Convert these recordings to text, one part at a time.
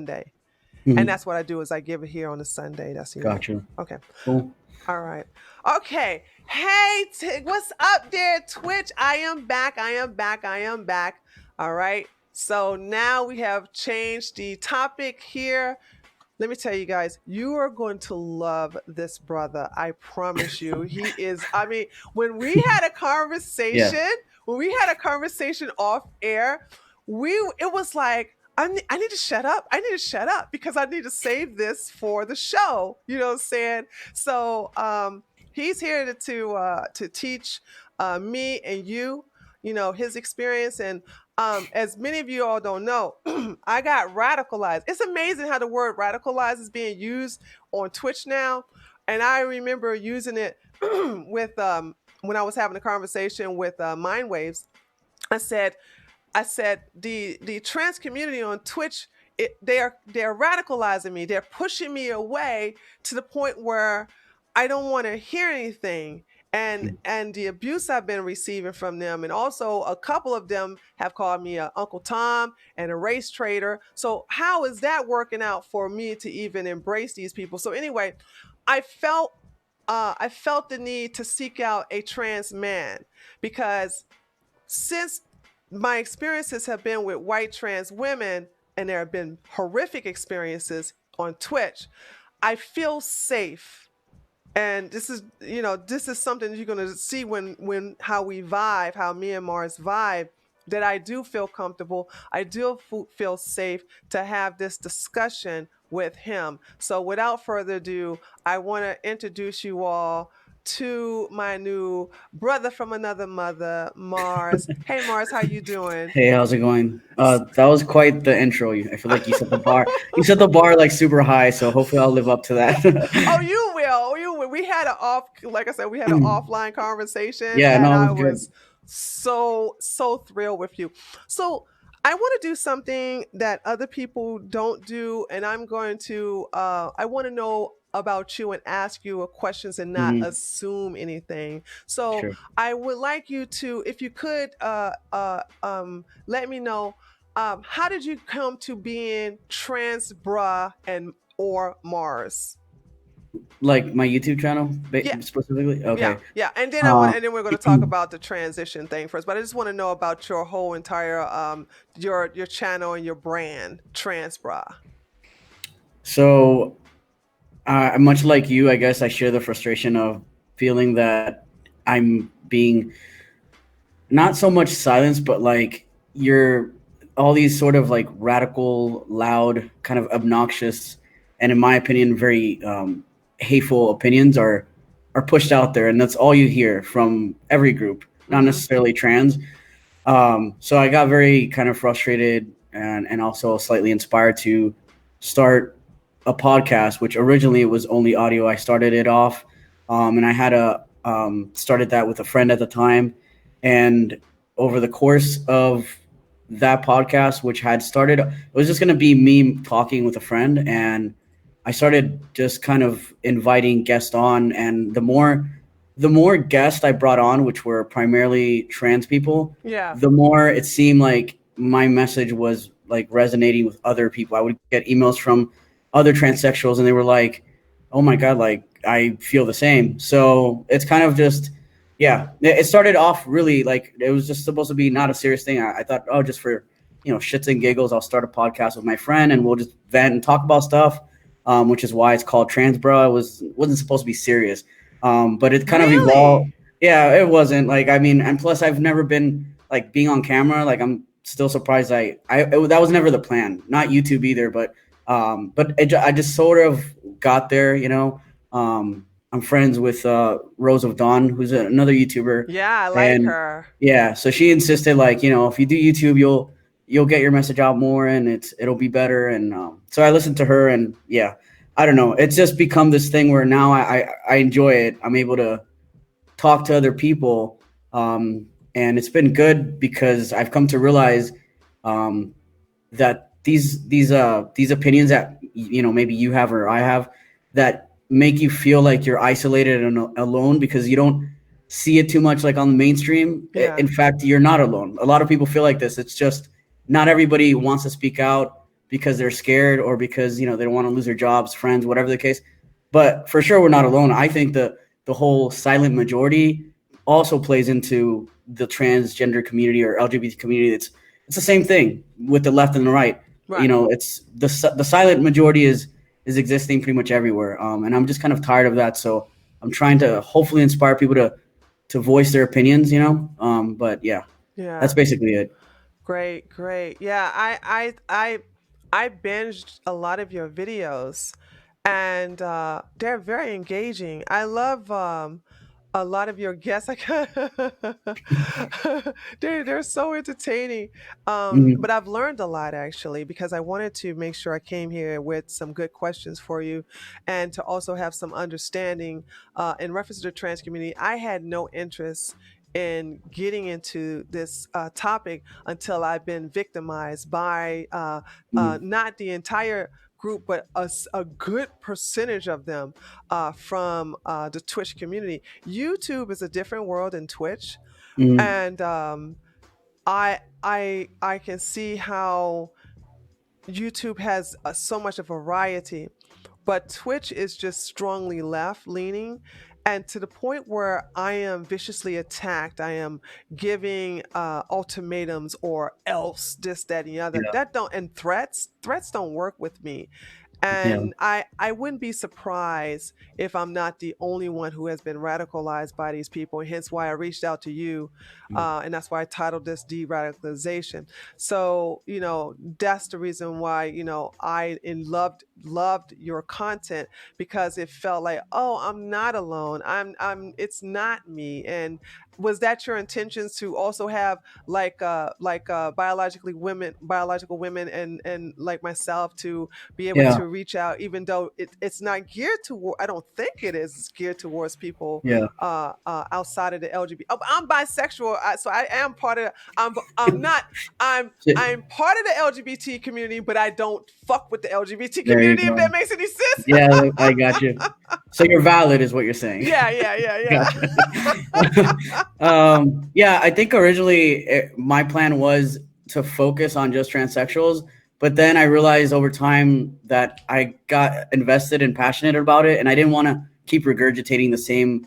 Sunday. And Mhm. that's what I do is I give it here on a Sunday. That's, Gotcha. okay. Cool. All right. Okay. Hey, what's up there, Twitch? I am back. I am back. I am back. All right. So now we have changed the topic here. Let me tell you guys, you are going to love this brother. I promise you. He is, I mean, when we had a Yeah. conversation, off air, it was like, I need to shut up. I need to shut up because I need to save this for the show. You know what I'm saying? So he's here to teach me and his experience. And as many of you all don't know, I got radicalized. It's amazing how the word radicalized is being used on Twitch now. And I remember using it with when I was having a conversation with Mind Waves. I said the trans community on Twitch, they're radicalizing me. They're pushing me away to the point where I don't want to hear anything. And the abuse I've been receiving from them, and also a couple of them have called me Uncle Tom and a race traitor. So how is that working out for me to even embrace these people? So anyway, I felt the need to seek out a trans man because since my experiences have been with white trans women, and there have been horrific experiences on Twitch, I feel safe. And this is something that you're going to see when how we vibe, how me and Mars vibe, that I do feel comfortable. I do feel safe to have this discussion with him. So without further ado, I want to introduce you all to my new brother from another mother, Mars. Hey Mars, how you doing? Hey, how's it going? That was quite the intro. I feel like you set the bar. You set the bar like super high, so hopefully I'll live up to Oh, that. you will. Oh, you will. We had like I said, we had an offline conversation, Yeah, and no, it I was good. was so thrilled with you. So I want to do something that other people don't do, and I'm going to. I want to know about you and ask you questions and not Hmm. assume anything. So Sure. I would like you to, if you could, let me know. How did you come to being TransBruh and or Mars? Like my YouTube channel Yeah, specifically. yeah, Okay. yeah. And then Uh, we're going to talk about the transition thing first. But I just want to know about your whole entire your channel and your brand, TransBruh. so much like you, I guess I share the frustration of feeling that I'm being not so much silenced, but like you're all these sort of like radical, loud, kind of obnoxious, and in my opinion, very hateful opinions are pushed out there, and that's all you hear from every group, not Mm-hmm. necessarily trans. So I got very kind of frustrated and also slightly inspired to start a podcast, which originally it was only audio. I started it off, and I had started that with a friend at the time, and over the course of that podcast, which had started, it was just going to be me talking with a friend, and I started just kind of inviting guests on, and the more guests I brought on, which were primarily trans people, Yeah. the more it seemed like my message was like resonating with other people. I would get emails from other transsexuals, and they were like, "Oh my god, like I feel the same." So it's kind of just, yeah. It started off really like it was just supposed to be not a serious thing. I thought, oh, just for shits and giggles, I'll start a podcast with my friend, and we'll just vent and talk about stuff. Which is why it's called TransBruh. Wasn't supposed to be serious. But it kind of evolved. Really? Yeah, it wasn't like, I mean, and plus I've never been like being on camera. Like I'm still surprised. That was never the plan. Not YouTube either, but I just sort of got there. I'm friends with Rose of Dawn, who's another YouTuber, Yeah, I like and her. yeah, so she insisted like if you do YouTube, you'll get your message out more, and it'll be better. And so I listened to her, and yeah, I don't know. It's just become this thing where now I enjoy it. I'm able to talk to other people, and it's been good because I've come to realize um, that these opinions that maybe you have or I have that make you feel like you're isolated and alone because you don't see it too much like on the mainstream. Yeah. In fact, you're not alone. A lot of people feel like this. It's just not everybody wants to speak out. because they're scared or because they don't want to lose their jobs, friends, whatever the case. But for sure, we're not alone. I think the whole silent majority also plays into the transgender community or LGBT community. It's the same thing with the left and the right. Right. It's the silent majority is existing pretty much everywhere. And I'm just kind of tired of that. So I'm trying to hopefully inspire people to voice their opinions. But yeah, that's Yeah. basically it. Great, great. Yeah, I binged a lot of your videos, and they're very engaging. I love a lot of your guests. They're so entertaining. But Mhm. I've learned a lot actually because I wanted to make sure I came here with some good questions for you, and to also have some understanding in reference to the trans community. I had no interest in getting into this topic until I've been victimized by Mhm. not the entire group, but a good percentage of them from the Twitch community. YouTube is a different world than Twitch, Mhm. and I can see how YouTube has so much of variety, but Twitch is just strongly left leaning. And to the point where I am viciously attacked, I am giving ultimatums or else this, that, and the other. Yeah. That don't and threats don't work with me. Yeah. And I wouldn't be surprised if I'm not the only one who has been radicalized by these people. Hence why I reached out to you. Mhm. And that's why I titled this De Radicalization. So, that's the reason why, loved your content because it felt like, oh, I'm not alone. It's not me. And was that your intentions to also have biological women and like myself to be able Yeah. to reach out, even though it's not geared toward, I don't think it is geared towards people Yeah. outside of the LGBT. Oh, I'm bisexual, so I am part of. I'm not. I'm So- I'm part of the LGBT community, but I don't fuck with the LGBT there you community. If go. that makes any sense. Yeah, I got you. So you're valid, is what you're saying. Yeah, yeah, yeah, Gotcha. yeah. Yeah, I think originally my plan was to focus on just transsexuals, but then I realized over time that I got invested and passionate about it, and I didn't want to keep regurgitating the same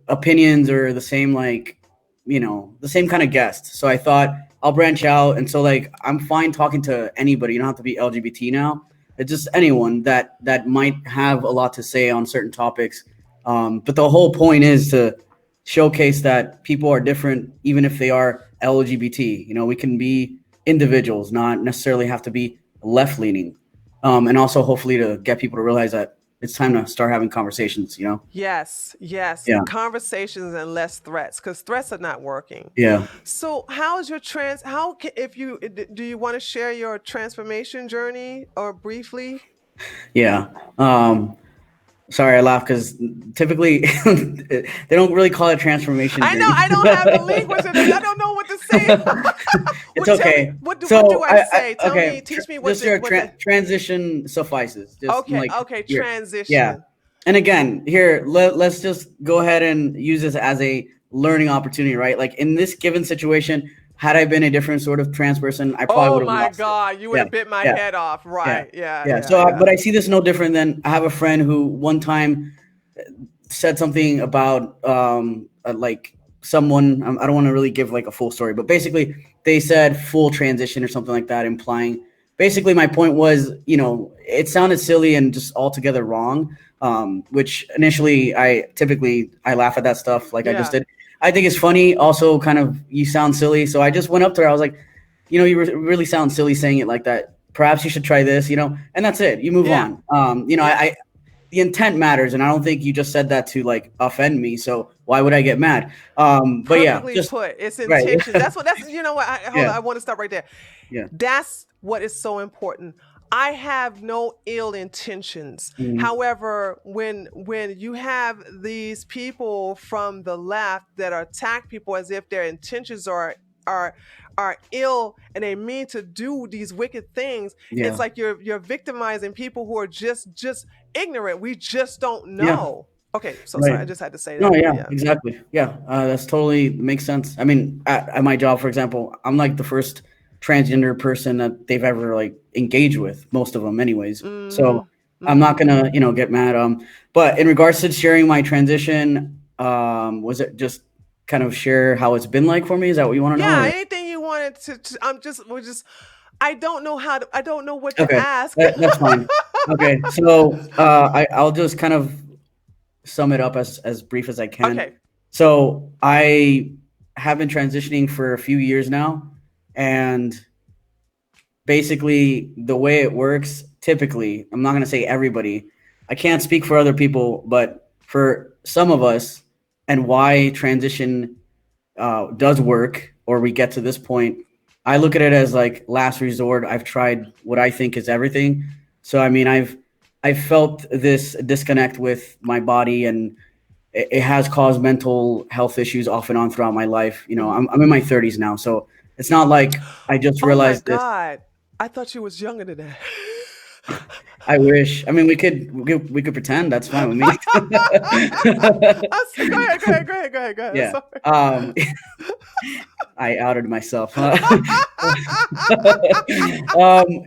opinions or the same the same kind of guest. So I thought I'll branch out, and so I'm fine talking to anybody. You don't have to be LGBT now. It's just anyone that might have a lot to say on certain topics. But the whole point is to showcase that people are different, even if they are LGBT. We can be individuals, not necessarily have to be left leaning. And also hopefully to get people to realize that it's time to start having conversations. Yes, yes. Yeah. Conversations and less threats, because threats are not working. Yeah. So, how is your if you do you want to share your transformation journey or briefly? Yeah. Sorry, I laugh because typically they don't really call it transformation I know journey. I don't have the language and I don't know what to say. It's What tell me okay. what do So I say? Tell okay, me, teach me just your what the transition suffices. Just okay, like okay, your yeah. transition. And again, here let's just go ahead and use this as a learning opportunity, right? Like in this given situation, had I been a different sort of trans person, I probably Oh would have my lost it. God, you would Yeah, have bit my yeah. head off. Yeah, Right. Yeah, yeah. yeah, So, yeah. but I see this no different than I have a friend who one time said something about like someone. I don't want to really give like a full story, but basically they said full transition or something like that, implying. Basically, my point was, it sounded silly and just altogether wrong. Which initially, I laugh at that stuff, like I just Yeah. did. I think it's funny. Also, kind of you sound silly, so I just went up to her. I was like, you really sound silly saying it like that. Perhaps you should try this, and that's it. You move Yeah. on. Yeah. The intent matters, and I don't think you just said that to like offend me. So why would I get mad? But yeah, Perfectly just put. It's right. intentions. That's you know what? Hold Yeah, on. I want to stop right there. yeah, That's what is so important. I have no ill intentions. mhm, However, when you have these people from the left that attack people as if their intentions are are ill and they mean to do these wicked things, it's yeah, like you're victimizing people who are just ignorant. We just don't yeah. know. Okay, so sorry. Right. I just had to say No, that. yeah, Yeah. exactly. Yeah, that's totally makes sense. I mean, at my job, for example, I'm like the first. transgender person that they've ever like engaged with, most of them anyways. So Mhm. I'm not Mhm. gonna, get mad. But in regards to sharing my transition, was it just kind of share how it's been like for me? Is that what you want to know? Yeah, Or anything you wanted to I'm just we're just I don't know how to I don't know what to okay, ask. that's fine. Okay, so I'll just kind of sum it up as brief as I can. Okay. So I have been transitioning for a few years now, and basically the way it works, typically, I'm not going to say everybody, I can't speak for other people, but for some of us, and why transition does work, or we get to this point, I look at it as like last resort. I've tried what I think is everything. So I mean, I've felt this disconnect with my body, and it has caused mental health issues off and on throughout my life. Mhm. I'm in my 30s now, so it's not like I just Oh my realized this. god. I thought you was younger than that. I wish. I mean, we could pretend. That's fine with me. Go ahead, go ahead, go ahead, go ahead, go ahead. Yeah. Sorry. I outed myself. Huh?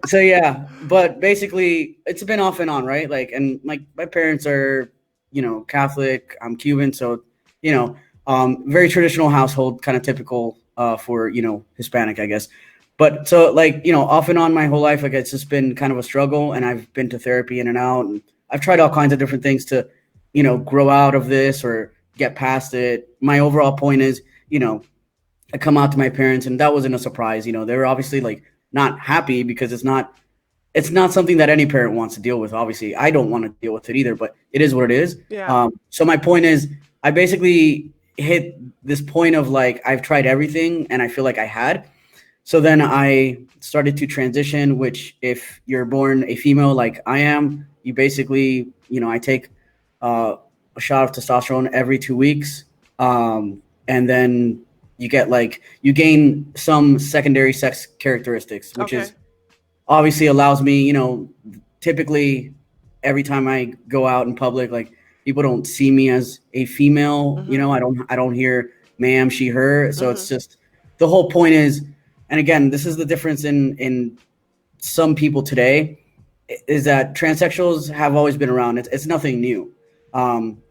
So yeah, but basically, it's been off and on, right? Like, and my parents are, Catholic. I'm Cuban, so you know, very traditional household, kind of typical for Hispanic, I guess. But so like off and on my whole life, like it's just been kind of a struggle, and I've been to therapy in and out, and I've tried all kinds of different things to, grow out of this or get past it. My overall point is, I come out to my parents, and that wasn't a surprise. They were obviously like not happy because it's not something that any parent wants to deal with. Obviously, I don't want to deal with it either, but it is what it is. Yeah. So my point is, I basically hit this point of like I've tried everything, and I feel like I had. So then I started to transition. Which, if you're born a female like I am, you basically, I take uh, a shot of testosterone every 2 weeks, and then you gain some secondary sex characteristics, which Okay. is obviously allows me, typically every time I go out in public, like people don't see me as a female, Mhm. I don't hear ma'am, she, her. So it's Mhm. just the whole point is, and again, this is the difference in some people today, is that transsexuals have always been around. It's nothing new.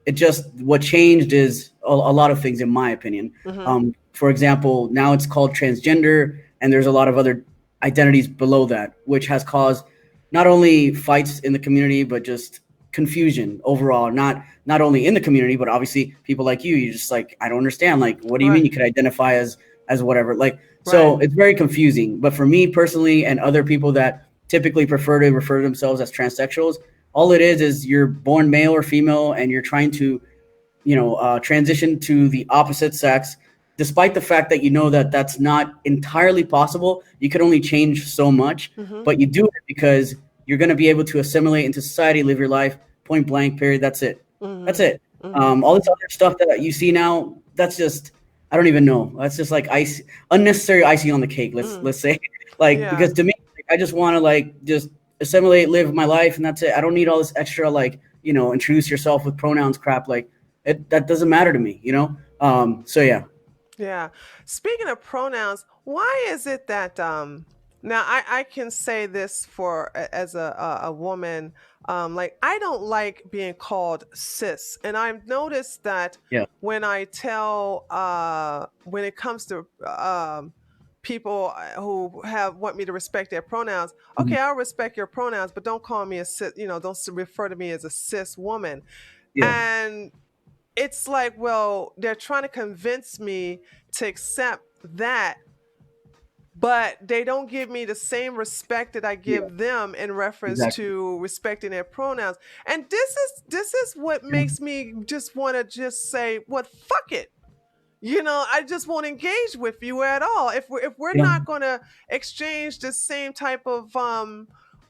It just what changed is a lot of things, in my opinion. Mhm. For example, now it's called transgender, and there's a lot of other identities below that, which has caused not only fights in the community but just confusion overall. Not only in the community, but obviously people like you. You just like, I don't understand. Like, what do you mean Right. you could identify as whatever? Like, Right. so it's very confusing. But for me personally, and other people that typically prefer to refer to themselves as transsexuals, all it is you're born male or female, and you're trying to transition to the opposite sex, despite the fact that that that's not entirely possible. You can only change so much, Mhm. but you do it because you're going to be able to assimilate into society, live your life, point blank, period. That's it. That's Mhm. it. Mhm. All this other stuff that you see now, that's just, I don't even know. That's just like ice, unnecessary icing on the cake. Let's Mhm. let's say, like, Yeah. because to me, I just want to like just assimilate, live my life, and that's it. I don't need all this extra like introduce yourself with pronouns crap. Like, that doesn't matter to me. So yeah. Yeah. Speaking of pronouns, why is it that now I can say this for as a woman, like I don't like being called cis. And I've noticed that Yeah. when I tell when it comes to people who have want me to respect their pronouns, Mhm. okay, I'll respect your pronouns, but don't call me a cis, don't refer to me as a cis woman. Yeah. And it's like, well, they're trying to convince me to accept that, but they don't give me the same respect that I Yeah. give them in reference Exactly. to respecting their pronouns. And this is what Yeah. makes me just want to just say, "What, fuck it." I just won't engage with you at all. If we're Yeah. not going to exchange the same type of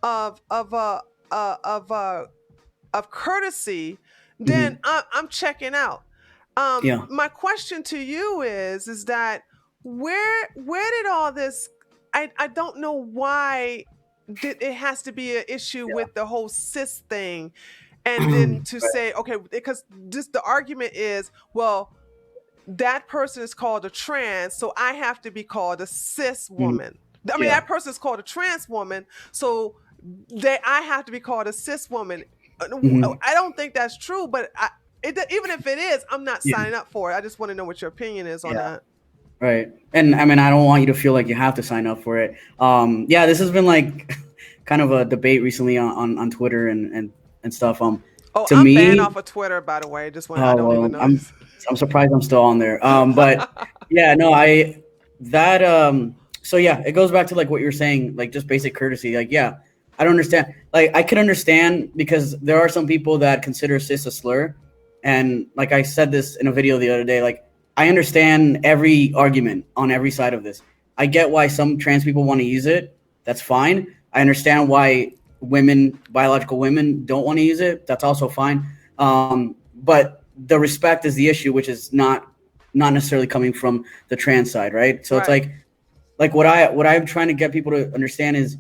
of uh of of courtesy, then Mhm. I'm checking out. Yeah. My question to you is that where did all this? I don't know why it has to be an issue with the whole cis thing, and Yeah. then to say okay, because just the argument is, well, that person is called a trans, so I have to be called a cis Mhm. woman. I mean, Yeah. that person's called a trans woman, so I have to be called a cis woman. Hmm. I don't think that's true, but even if it is, I'm not Yeah. signing up for it. I just want to know what your opinion is on Yeah. that. Right. And I mean, I don't want you to feel like you have to sign up for it. Yeah, this has been like kind of a debate recently on Twitter and stuff. Oh, To I'm banned me, off of Twitter, by the way. Just when I oh don't even well, know. I'm surprised I'm still on there. But yeah, no, I that so yeah, it goes back to like what you're saying, like just basic courtesy. Like, yeah, I don't understand. Like, I can understand because there are some people that consider cis a slur, and like I said this in a video the other day, like I understand every argument on every side of this. I get why some trans people want to use it. That's fine. I understand why biological women, don't want to use it. That's also fine. But the respect is the issue, which is not necessarily coming from the trans side, right? So it's Right. like what I'm trying to get people to understand is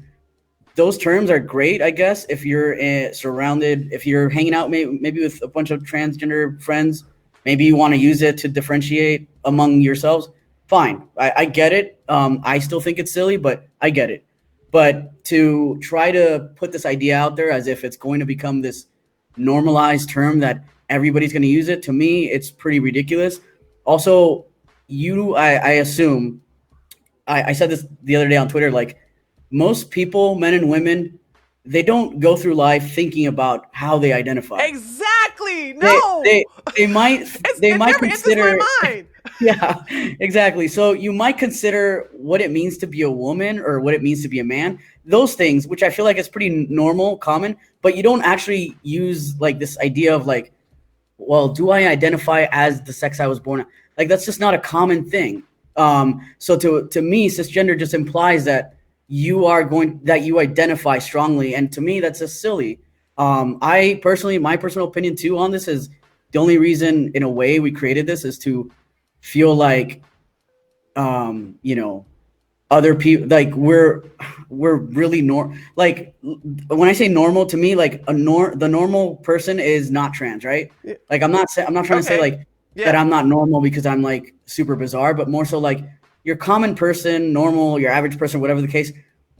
those terms are great, I guess, if you're surrounded, if you're hanging out maybe with a bunch of transgender friends, maybe you want to use it to differentiate among yourselves. Fine, I get it. I still think it's silly, but I get it. But to try to put this idea out there as if it's going to become this normalized term that everybody's going to use it, to me, it's pretty ridiculous. Also, I assume, I said this the other day on Twitter, like most people, men and women, they don't go through life thinking about how they identify. Exactly. They No. they they might they It might never enters consider my mind. yeah, exactly. So you might consider what it means to be a woman or what it means to be a man. Those things, which I feel like is pretty normal, common, but you don't actually use like this idea of like, well, do I identify as the sex I was born? Like that's just not a common thing. So to me, cisgender just implies that you identify strongly, and to me, that's just silly. I personally, my personal opinion too on this is the only reason, in a way, we created this is to feel like, you know, other people, like we're really like when I say normal, to me, like the normal person is not trans, right? Yeah. Like I'm not trying to say Okay. like that Yeah. I'm not normal because I'm like super bizarre, but more so like your common person, normal, your average person, whatever the case,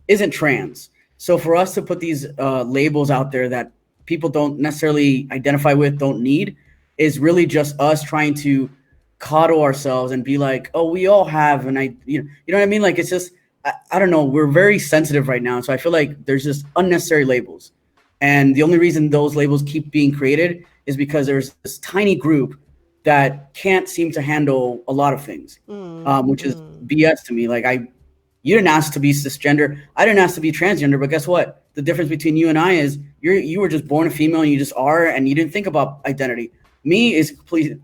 isn't trans. So for us to put these labels out there that people don't necessarily identify with, don't need, is really just us trying to coddle ourselves and be like, oh, we all have, and you know what I mean? Like it's just, I don't know. We're very sensitive right now, so I feel like there's just unnecessary labels, and the only reason those labels keep being created is because there's this tiny group that can't seem to handle a lot of things, which is Mm. BS to me. Like you didn't ask to be cisgender. I didn't ask to be transgender. But guess what? The difference between you and I is you were just born a female and you just are, and you didn't think about identity. Me is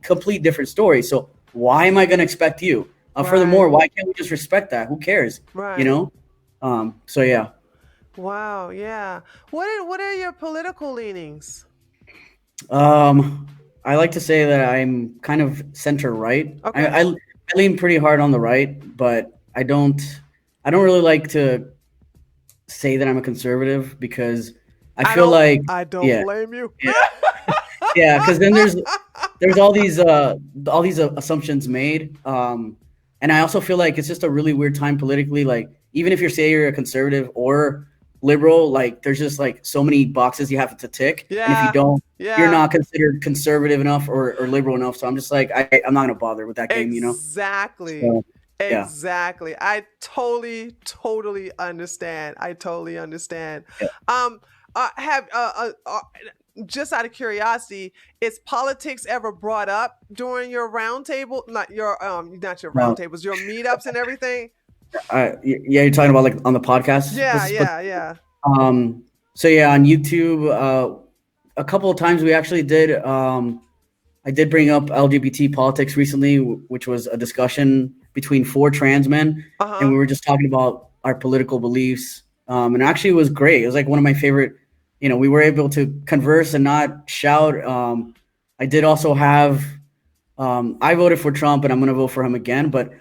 complete different story. So why am I going to expect you? Right. Furthermore, why can't we just respect that? Who cares? You Right. know? So yeah. Wow. Yeah. What are your political leanings? Um, I like to say that I'm kind of center right. Okay. I lean pretty hard on the right, but I don't really like to say that I'm a conservative because I feel like I don't yeah, blame you. yeah, yeah, because then there's all these assumptions made, and I also feel like it's just a really weird time politically. Like even if you say you're a conservative or liberal, like there's just like so many boxes you have to tick, and if you Yeah. don't, you're Yeah. not considered conservative enough or liberal enough. So I'm just like I'm not gonna bother with that game, you know. Exactly. So yeah, Exactly. I totally understand. I totally understand. yeah. Um, have just out of curiosity, is politics ever brought up during your roundtable? Not your No, roundtables, your meetups and everything. yeah, you're talking about like on the podcast. Yeah, yeah, yeah. Um, so yeah, on YouTube, a couple of times we actually did. I did bring up LGBT politics recently, which was a discussion between four trans men, Uh and huh. we were just talking about our political beliefs. And actually, it was great. It was like one of my favorite. You know, we were able to converse and not shout. I did also have. I voted for Trump, and I'm going to vote for him again. But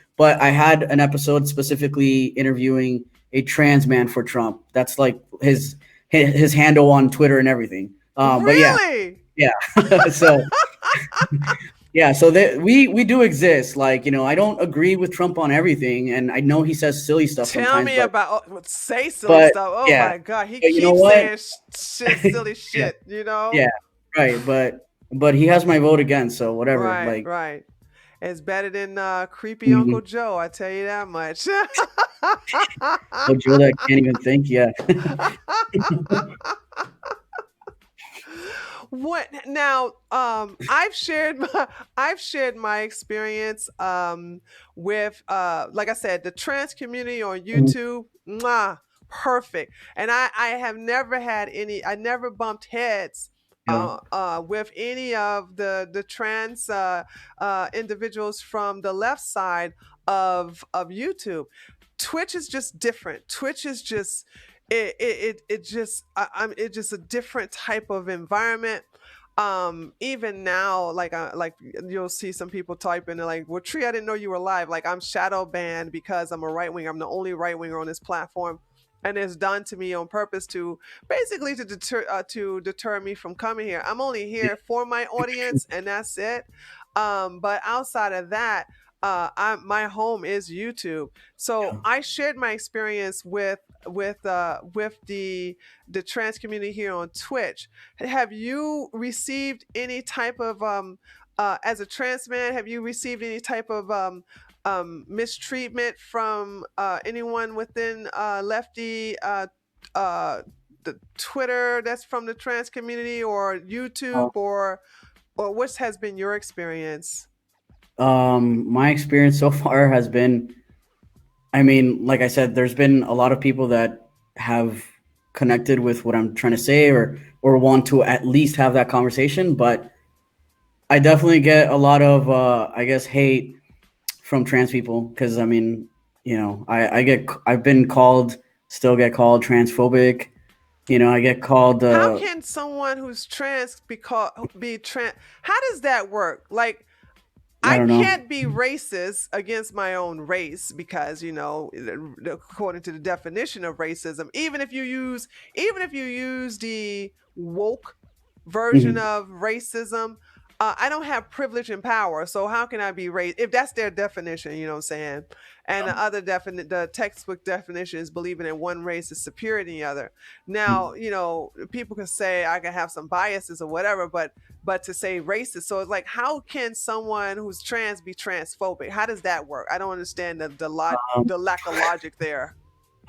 I had an episode specifically interviewing a trans man for Trump. That's like his handle on Twitter and everything. But yeah, Really? yeah. So Yeah, so we do exist. Like, I don't agree with Trump on everything, and I know he says silly stuff Tell sometimes, me but about say silly but stuff. Oh yeah, my god, he but you know keeps what? saying shit, silly Yeah, shit. You know. yeah, right. But he has my vote again, so whatever. Right, Like, right. It's better than creepy Uncle mhm. Joe. I tell you that much. Oh, Joe, that can't even think. Yeah. What now? I've shared my experience with like I said, the trans community on Mhm. YouTube. Mwah, perfect. And I have never had any. I never bumped heads Yeah. with any of the trans individuals from the left side of YouTube. Twitch is just different. Twitch is just it just it's just a different type of environment. Even now, like you'll see some people typing, they're like, well, Tree, I didn't know you were live. Like, I'm shadow banned because I'm a right winger. I'm the only right winger on this platform, and it's done to me on purpose to basically to deter me from coming here. I'm only here for my audience, and that's it. But outside of that, my home is YouTube. So Yeah. I shared my experience with the trans community here on Twitch. Have you received any type of as a trans man? Have you received any type of mistreatment from anyone within lefty uh, the Twitter that's from the trans community, or Uh, YouTube, or what has been your experience? my experience so far has been, I mean, like I said, there's been a lot of people that have connected with what I'm trying to say, or want to at least have that conversation, but I definitely get a lot of, I guess, hate from trans people because, I mean, I've been called, still get called transphobic. I get called, How can someone who's trans be trans? How does that work? Like, I I don't know. can't be racist against my own race because, according to the definition of racism, even if you use the woke version Mhm. of racism, I don't have privilege and power. So how can I be racist if that's their definition? You know what I'm saying? And the textbook definition is believing in one race is superior to the other. Now, people can say I can have some biases or whatever, but to say racist. So it's like, how can someone who's trans be transphobic? How does that work? I don't understand Um, the lack of logic there.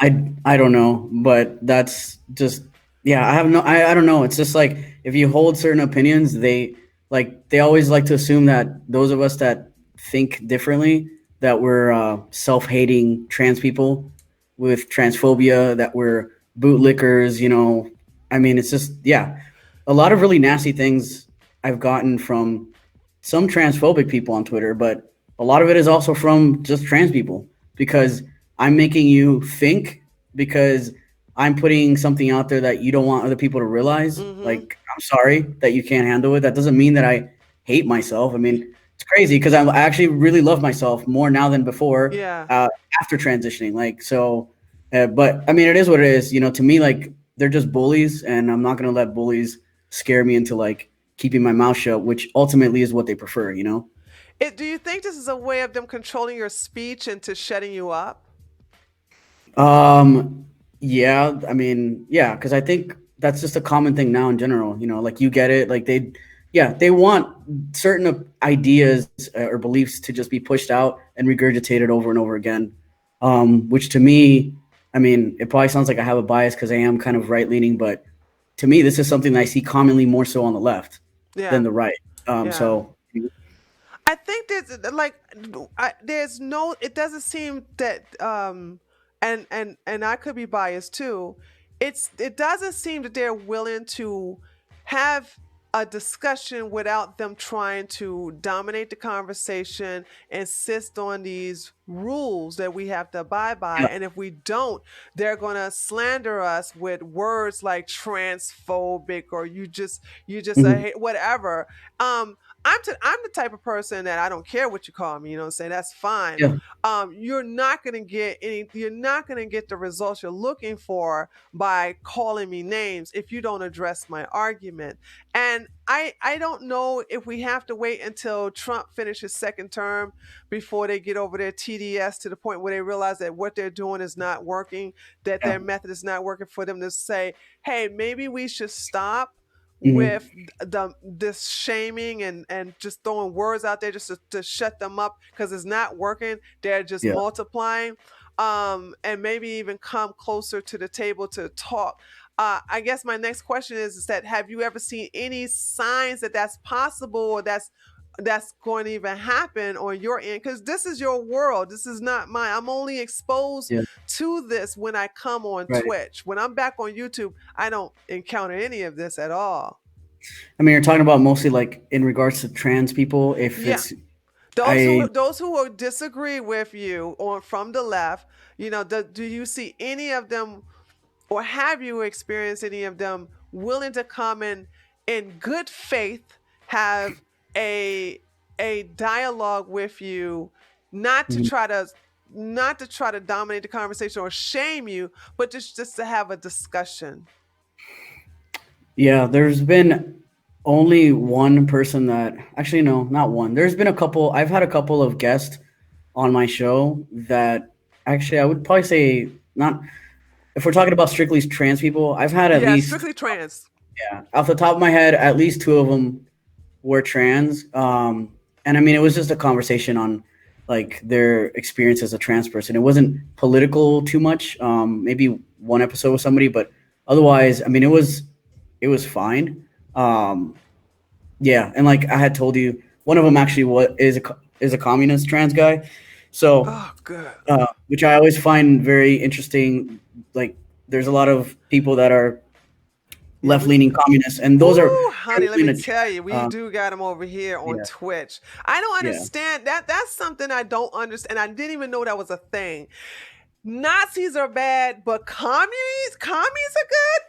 I don't know, but that's just, yeah. I don't know. It's just like if you hold certain opinions, they always like to assume that those of us that think differently, that we're self-hating trans people with transphobia, that we're bootlickers. I mean, it's just, yeah, a lot of really nasty things I've gotten from some transphobic people on Twitter, but a lot of it is also from just trans people because I'm making you think, because I'm putting something out there that you don't want other people to realize. Mm-hmm. Like, I'm sorry that you can't handle it. That doesn't mean that I hate myself. I mean, it's crazy because I actually really love myself more now than before, Yeah. after transitioning. Like, so, but I mean, it is what it is. To me, like, they're just bullies, and I'm not going to let bullies scare me into like keeping my mouth shut, which ultimately is what they prefer. Do you think this is a way of them controlling your speech and to shutting you up? Um, yeah, I mean, yeah, because I think that's just a common thing now in general. Like, you get it. Like, yeah, they want certain ideas, or beliefs to just be pushed out and regurgitated over and over again. Which to me, I mean, it probably sounds like I have a bias because I am kind of right leaning, but to me, this is something that I see commonly more so on the left than Yeah. the right. Yeah. So I think there's no, it doesn't seem that and I could be biased too. It doesn't seem that they're willing to have a discussion without them trying to dominate the conversation, insist on these rules that we have to abide by, Yeah. and if we don't, they're going to slander us with words like transphobic, or you just Mhm. whatever. um I'm the type of person that I don't care what you call me, say that's fine. Yeah. You're not going to get the results you're looking for by calling me names if you don't address my argument. And I don't know if we have to wait until Trump finishes second term before they get over their TDS to the point where they realize that what they're doing is not working, that Yeah. their method is not working, for them to say, hey, maybe we should stop Mhm. with this shaming and just throwing words out there just to shut them up because it's not working. They're just Yeah. multiplying. And maybe even come closer to the table to talk. I guess my next question is that have you ever seen any signs that that's possible, or that's going to even happen on your end? Because this is your world. This is not mine. I'm only exposed Yeah. to this when I come on Right. Twitch. When I'm back on YouTube, I don't encounter any of this at all. I mean, you're talking about mostly like in regards to trans people. If Yeah. it's Those I who those who will disagree with you or from the left, do you see any of them, or have you experienced any of them willing to come in good faith, have a a dialogue with you, not to Mhm. try to not to try to dominate the conversation or shame you, but just to have a discussion? Yeah, there's been only one person that actually no, not one. There's been a couple. I've had a couple of guests on my show that actually I would probably say not. If we're talking about strictly trans people, I've had at Yeah, least strictly trans. yeah, off the top of my head, at least two of them were trans. And I mean, it was just a conversation on like their experience as a trans person. It wasn't political too much. Maybe one episode with somebody, but otherwise, I mean, it was fine. Um, yeah, and like I had told you, one of them actually is a communist trans guy. So, Oh, good. which I always find very interesting. Like, there's a lot of people that are Yeah, left we leaning communists, and those are Ooh, honey, let generally me in a tell you, we uh, do got him over here on yeah, Twitch. I don't yeah, understand that. That's something I don't understand. I didn't even know that was a thing. Nazis are bad, but commies are good?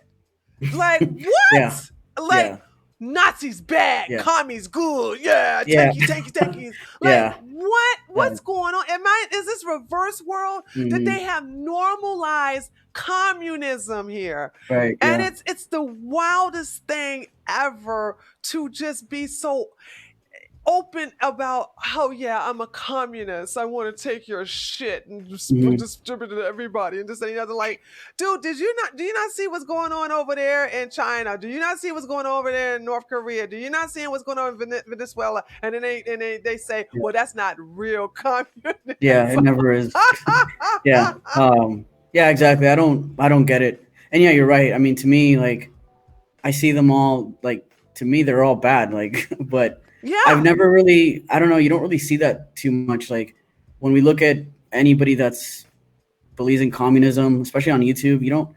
Like, yeah, what? Like, yeah, Nazis bad, yeah, commies good. Yeah, yeah, tanky. Like, yeah, what? yeah. What's going on? Is this reverse world that they Mhm. have normalized communism here? Right, And yeah, it's the wildest thing ever to just be so open about how, yeah, I'm a communist. I want to take your shit and just mhm, distribute it to everybody and this and the other. Like, dude, do you not see what's going on over there in China? Do you not see what's going on over there in North Korea? Do you not see what's going on in Venezuela? And then they say, yeah, well, that's not real communism. yeah. It never is. Yeah, yeah, exactly. I don't get it. And yeah, you're right. I mean, to me, like I see them all like to me they're all bad. Like, but I've Yeah. never really. I don't know. You don't really see that too much. Like when we look at anybody that's believes in communism, especially on YouTube, you don't.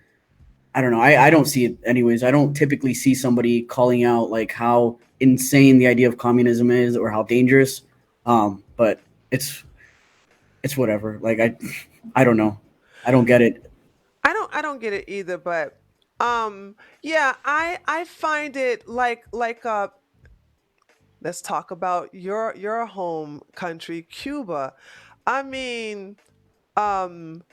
I don't know. I don't see it anyways. I don't typically see somebody calling out like how insane the idea of communism is or how dangerous. But it's it's whatever. Like I don't know. I don't get it. I don't get it either, but yeah, I find it like let's talk about your home country, Cuba. I mean, um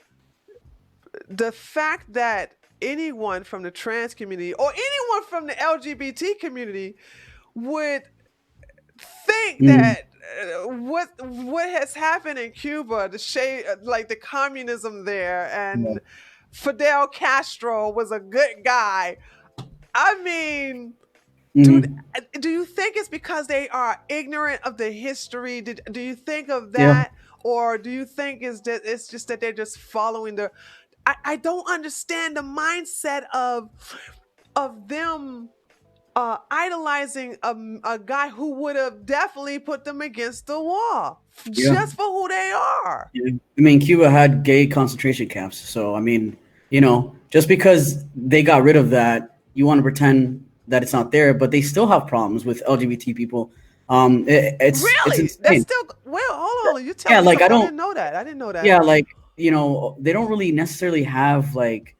the fact that anyone from the trans community or anyone from the LGBT community would think Mm, that what has happened in Cuba, the shade, like the communism there, yeah. and Fidel Castro was a good guy. I mean, dude, Hmm. do you think it's because they are ignorant of the history? Do you think of Yeah. that, or do you think is that it's just that they're just following the? I don't understand the mindset of them idolizing a guy who would have definitely put them against the wall Yeah. just for who they are. Yeah. I mean, Cuba had gay concentration camps. So, I mean, just because they got rid of that, you want to pretend that it's not there, but they still have problems with LGBT people. It's Really? That's insane. still well. Hold on. You tell Yeah, me like I something. I don't. didn't know that. I didn't know that. Yeah, like they don't really necessarily have like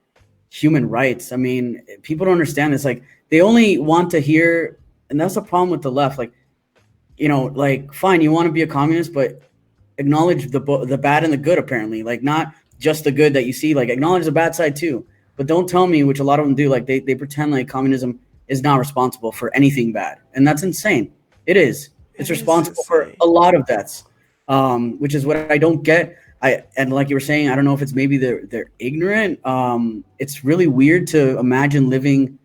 human rights. I mean, people don't understand this. Like they only want to hear, and that's the problem with the left. Like like fine, you want to be a communist, but acknowledge the bad and the good. Apparently, like not just the good that you see. Like acknowledge the bad side too. But don't tell me, which a lot of them do. Like they pretend like communism is not responsible for anything bad, and that's insane. It is. It's It is responsible for a insane. lot of deaths, which is what I don't get. And like you were saying, I don't know if it's maybe they're ignorant. It's really weird to imagine living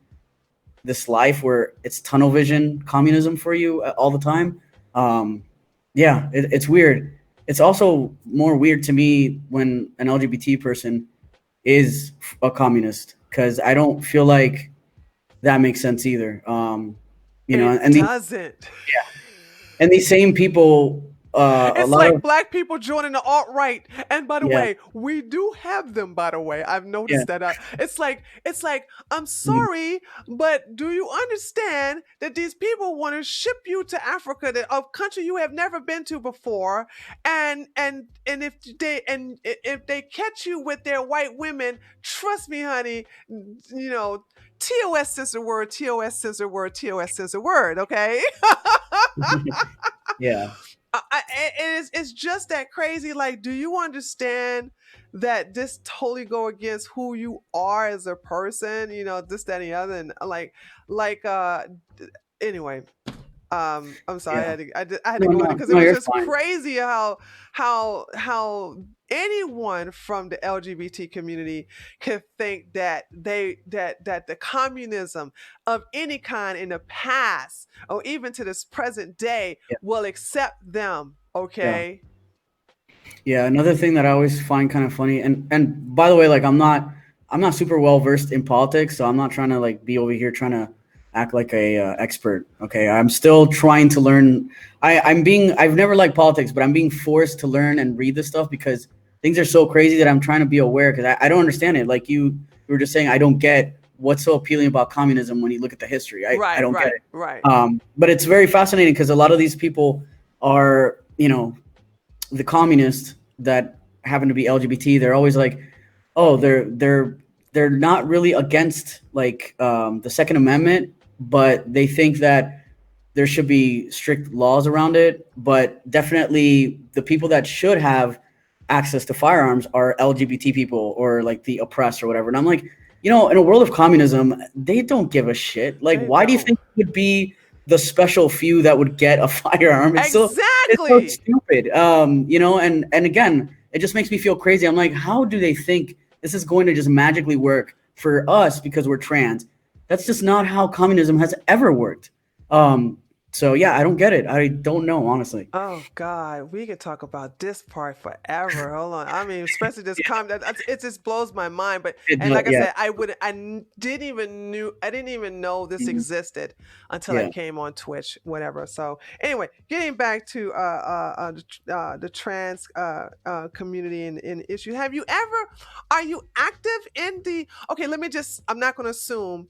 this life where it's tunnel vision communism for you all the time. Um, yeah, it's weird. It's also more weird to me when an LGBT person is a communist because I don't feel like that makes sense either. It And doesn't. these same people, a It's lot like of black people joining the alt right. And by the yeah, way, we do have them. By the way, I've yeah, noticed that. It's like I'm mhm, sorry, but do you understand that these people want to ship you to Africa, a country you have never been to before, and if they catch you with their white women, trust me, honey, you know. TOS is a word, TOS is a word, TOS is a word, okay? yeah, It's just that crazy. Like, do you understand that this totally go against who you are as a person? This, that, and the other, and like, anyway. I'm sorry, yeah. I had to No, go in no, because it no, was you're just fine. crazy how anyone from the LGBT community could think that the communism of any kind in the past or even to this present day Yeah, will accept them. yeah. Okay. Yeah, another thing that I always find kind of funny, and by the way, like I'm not super well versed in politics, so I'm not trying to like be over here trying to act like a expert. Okay, I'm still trying to learn. I've never liked politics, but I'm being forced to learn and read this stuff because things are so crazy that I'm trying to be aware because I don't understand it. Like you were just saying, I don't get what's so appealing about communism when you look at the history. I Right. don't get Right. it. Right. But it's very fascinating because a lot of these people are the communists that happen to be LGBT, they're always like, oh, they're not really against like the Second Amendment, but they think that there should be strict laws around it. But definitely, the people that should have access to firearms are LGBT people or like the oppressed or whatever. And I'm like, in a world of communism, they don't give a shit. Like, They why do you don't. think it would be the special few that would get a firearm? It's so Exactly. stupid. And again, it just makes me feel crazy. I'm like, how do they think this is going to just magically work for us because we're trans? That's just not how communism has ever worked. Um, so yeah, I don't get it. I don't know, honestly. Oh God, we could talk about this part forever. Hold on. I mean, especially this comment, it just blows my mind. But and like I Yeah, said, I didn't even know this mhm, existed until I yeah. came on Twitch, whatever. So anyway, getting back to the trans community and issue. Are you active in the? Okay, let me just. I'm not going to assume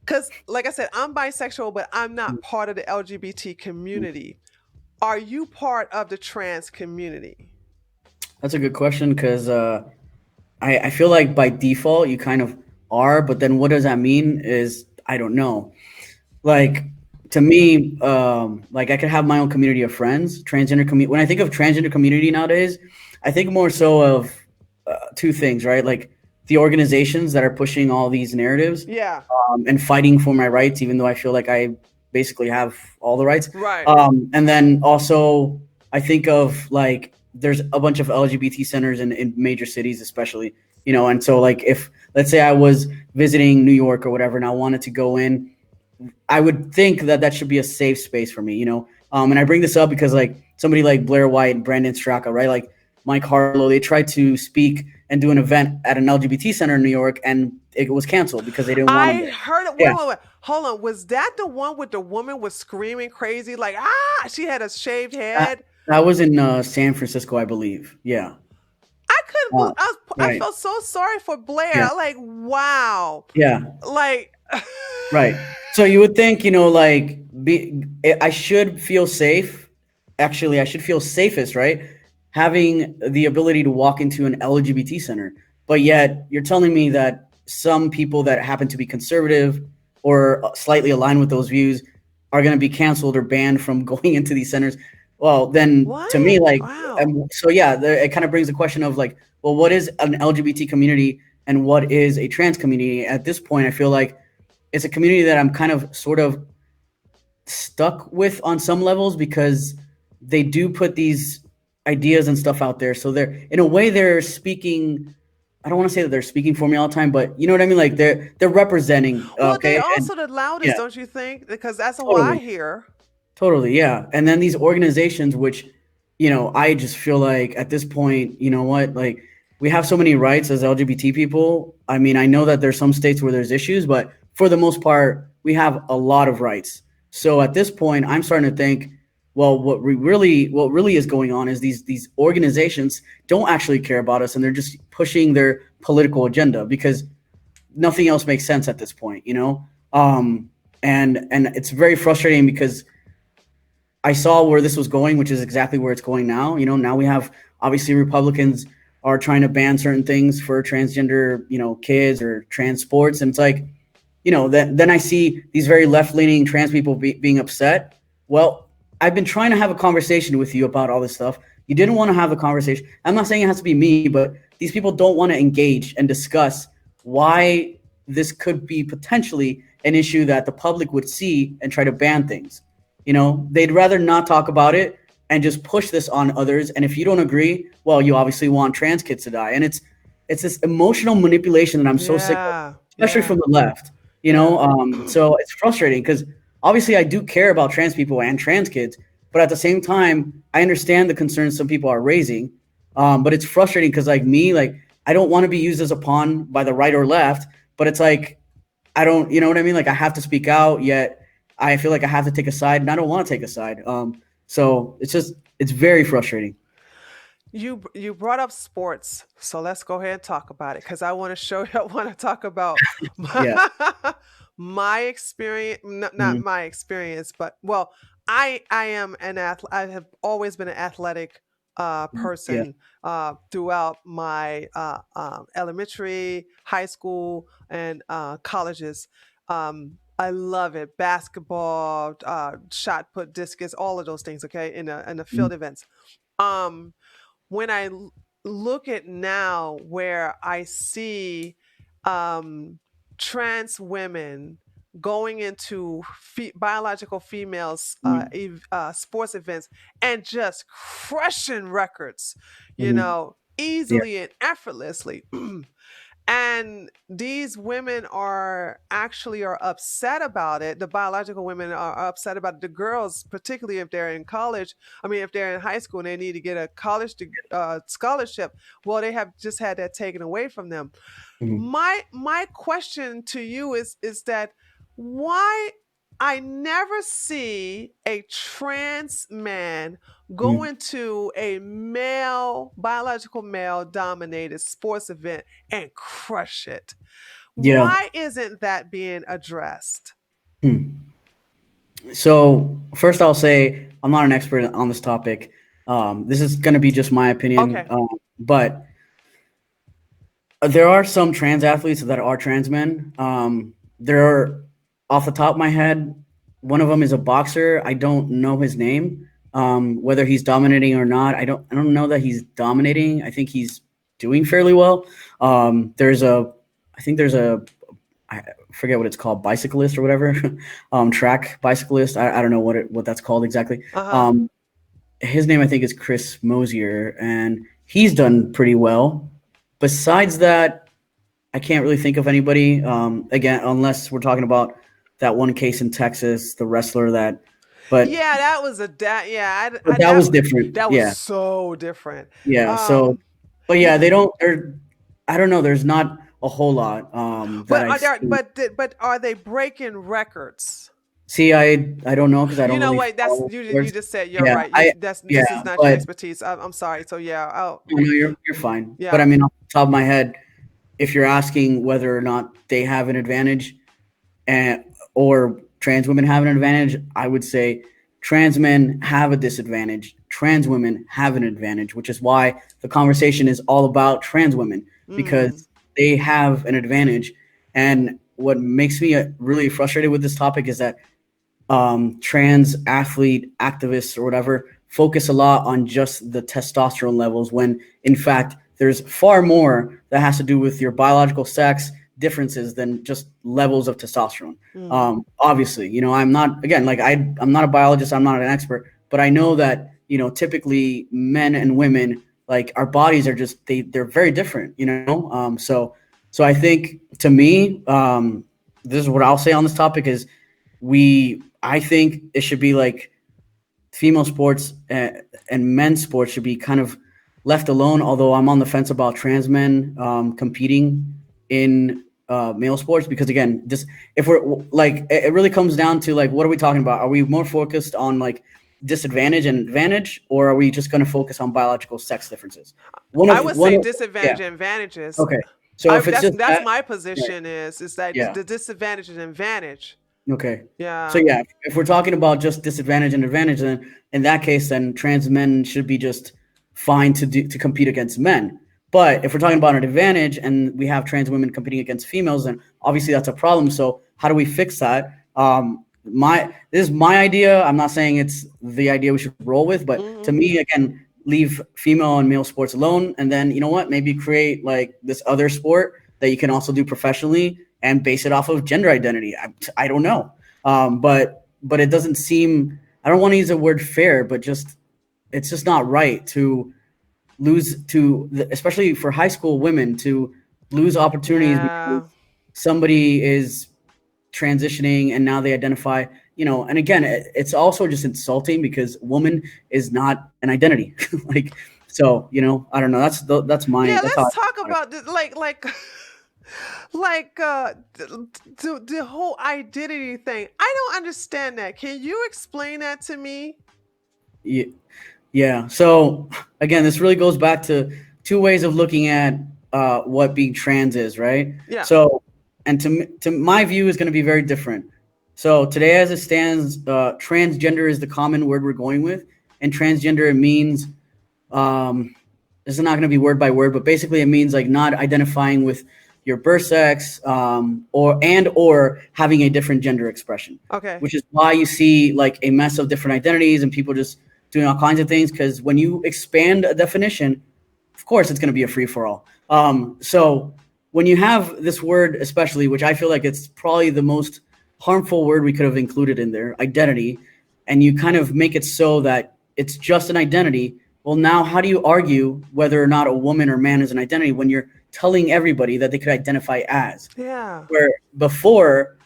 because, like I said, I'm bisexual, but I'm not part of the LGBT community. Are you part of the trans community? That's a good question because I feel like by default you kind of are, but then what does that mean? Is I don't know. Like to me, like I could have my own community of friends. Transgender community. When I think of transgender community nowadays, I think more so of two things, right? Like the organizations that are pushing all these narratives Yeah, and fighting for my rights, even though I feel like I basically have all the rights. right. And then also, I think of like there's a bunch of LGBT centers in major cities, especially, and so like if let's say I was visiting New York or whatever, and I wanted to go in, I would think that that should be a safe space for me. And I bring this up because like somebody like Blair White and Brandon Straka, right? Like Mike Harlow, they tried to speak and do an event at an LGBT center in New York, and it was canceled because they didn't want them I there. heard it. Yeah, Wait. Hold on. Was that the one with the woman was screaming crazy? Like, ah, she had a shaved that, head. that was in San Francisco, I believe. Yeah, I couldn't uh, believe, I right. felt so sorry for Blair. Yeah, Like, wow. yeah. Like, Right. So you would think, like I should feel safe. Actually, I should feel safest, right? Having the ability to walk into an LGBT center. But yet, you're telling me that some people that happen to be conservative or slightly aligned with those views are going to be canceled or banned from going into these centers. Well, then to me, What? like, Wow. so yeah, it kind of brings the question of like, well, what is an LGBT community and what is a trans community? At this point, I feel like it's a community that I'm kind of sort of stuck with on some levels because they do put these ideas and stuff out there. So they're in a way they're speaking. I don't want to say that they're speaking for me all the time, but you know what I mean. Like they're representing. Well, they Okay, and also the loudest, yeah, don't you think? Because that's what I totally. hear. Totally, yeah. And then these organizations, which, I just feel like at this point, you know what, like we have so many rights as LGBT people. I mean, I know that there's some states where there's issues, but for the most part, we have a lot of rights. So at this point, I'm starting to think, well, what really is going on is these organizations don't actually care about us, and they're just pushing their political agenda because nothing else makes sense at this point. And it's very frustrating because I saw where this was going, which is exactly where it's going now. Now we have obviously Republicans are trying to ban certain things for transgender, kids or trans sports, and it's like, then I see these very left leaning trans people being upset. Well, I've been trying to have a conversation with you about all this stuff. You didn't want to have a conversation. I'm not saying it has to be me, but these people don't want to engage and discuss why this could be potentially an issue that the public would see and try to ban things. They'd rather not talk about it and just push this on others. And if you don't agree, well, you obviously want trans kids to die. And it's this emotional manipulation that I'm so sick of, Yeah. especially Yeah. from the left. Yeah. So it's frustrating because obviously I do care about trans people and trans kids, but at the same time, I understand the concerns some people are raising. But it's frustrating because like me, like I don't want to be used as a pawn by the right or left, but it's like I don't, you know what I mean? Like I have to speak out, yet I feel like I have to take a side, and I don't want to take a side. So it's very frustrating. You brought up sports, so let's go ahead and talk about it because I want to show you. I want to talk about Yeah. my experience, not Mhm. my experience, but well, I am an athlete. I have always been an athletic Yeah. person throughout my elementary, high school, and colleges. I love it. Basketball, shot put, discus, all of those things. Okay, in the Mhm. field events. Um, when look at now where I see um, trans women going into biological females Mhm. sports events and just crushing records, Mhm. Yeah. easily and effortlessly. And these women are upset about it. The biological women are upset about it. The girls, particularly if they're in college, I mean if they're in high school and they need to get a college scholarship, well, they have just had that taken away from them. Mhm. My question to you is that why I never see a trans man go Mhm. into a biological male dominated sports event and crush it. Yeah. Why isn't that being addressed? Hmm. So first, I'll say I'm not an expert on this topic. This is going to be just my opinion, Okay. but there are some trans athletes that are trans men. There are, off the top of my head, one of them is a boxer. I don't know his name. Whether he's dominating or not, I don't know that he's dominating. I think he's doing fairly well. There's a, I think there's a, I forget what it's called, bicyclist or whatever, track bicyclist. I don't know what that's called exactly. Uh-huh. His name I think is Chris Mosier, and he's done pretty well. Besides that, I can't really think of anybody. Again, unless we're talking about that one case in Texas, the wrestler that. But Yeah, that was yeah, that was different. that was Yeah, so different. yeah. So, Um but yeah, they don't. They're. I don't know. There's not a whole lot that but I are there see. but are they breaking records? See, I don't know because I don't You know really what? That's follow you sports. just said you're Yeah, right. I yeah, This is not your but expertise. I'm sorry. So yeah, oh no, you're fine. But yeah. I mean, off the top of my head, if you're asking whether or not they have an advantage, and or trans women have an advantage. I would say trans men have a disadvantage. Trans women have an advantage, which is why the conversation is all about trans women, Mm. because they have an advantage. And what makes me really frustrated with this topic is that trans athlete activists or whatever focus a lot on just the testosterone levels, when in fact there's far more that has to do with your biological sex differences than just levels of testosterone. Mm. Obviously, I'm not, again, like I'm not a biologist, I'm not an expert, but I know that typically men and women, like, our bodies are just they're very different. So I think, to me, this is what I'll say on this topic is, I think it should be like female sports and men's sports should be kind of left alone. Although I'm on the fence about trans men competing in male sports, because again, just if we're like, it really comes down to, like, what are we talking about? Are we more focused on like disadvantage and advantage, or are we just going to focus on biological sex differences? I would One say of Yeah. disadvantage and advantages. Okay. So if it's just That's that, my right, position is that yeah. the disadvantage and advantage. Okay. So Yeah. yeah, if we're talking about just disadvantage and advantage, then in that case, then trans men should be just fine to compete against men. But if we're talking about an advantage and we have trans women competing against females, then obviously that's a problem. So how do we fix that? This is my idea. I'm not saying it's the idea we should roll with, but to Hmm. me, again, leave female and male sports alone, and then, you know what, maybe create like this other sport that you can also do professionally and base it off of gender identity. I don't know, but it doesn't seem. I don't want to use the word fair, but just it's just not right to lose especially for high school women, to lose opportunities because Yeah. somebody is transitioning and now they identify. And again, it's also just insulting because woman is not an identity. Like, so, I don't know. Yeah, That's how I let's feel talk about it. about this, like the whole identity thing. I don't understand that. Can you explain that to me? Yeah. Yeah. So again, this really goes back to two ways of looking at what being trans is, right? Yeah. So, and to my view is going to be very different. So today, as it stands, transgender is the common word we're going with, and transgender, it means, this is not going to be word by word, but basically it means like not identifying with your birth sex, or having a different gender expression, Okay. which is why you see like a mess of different identities and people just doing all kinds of things. Because when you expand a definition, of course it's going to be a free for all. So when you have this word, especially, which I feel like it's probably the most harmful word we could have included in there, identity, and you kind of make it so that it's just an identity. Well, now how do you argue whether or not a woman or man is an identity when you're telling everybody that they could identify as? Yeah. Where before,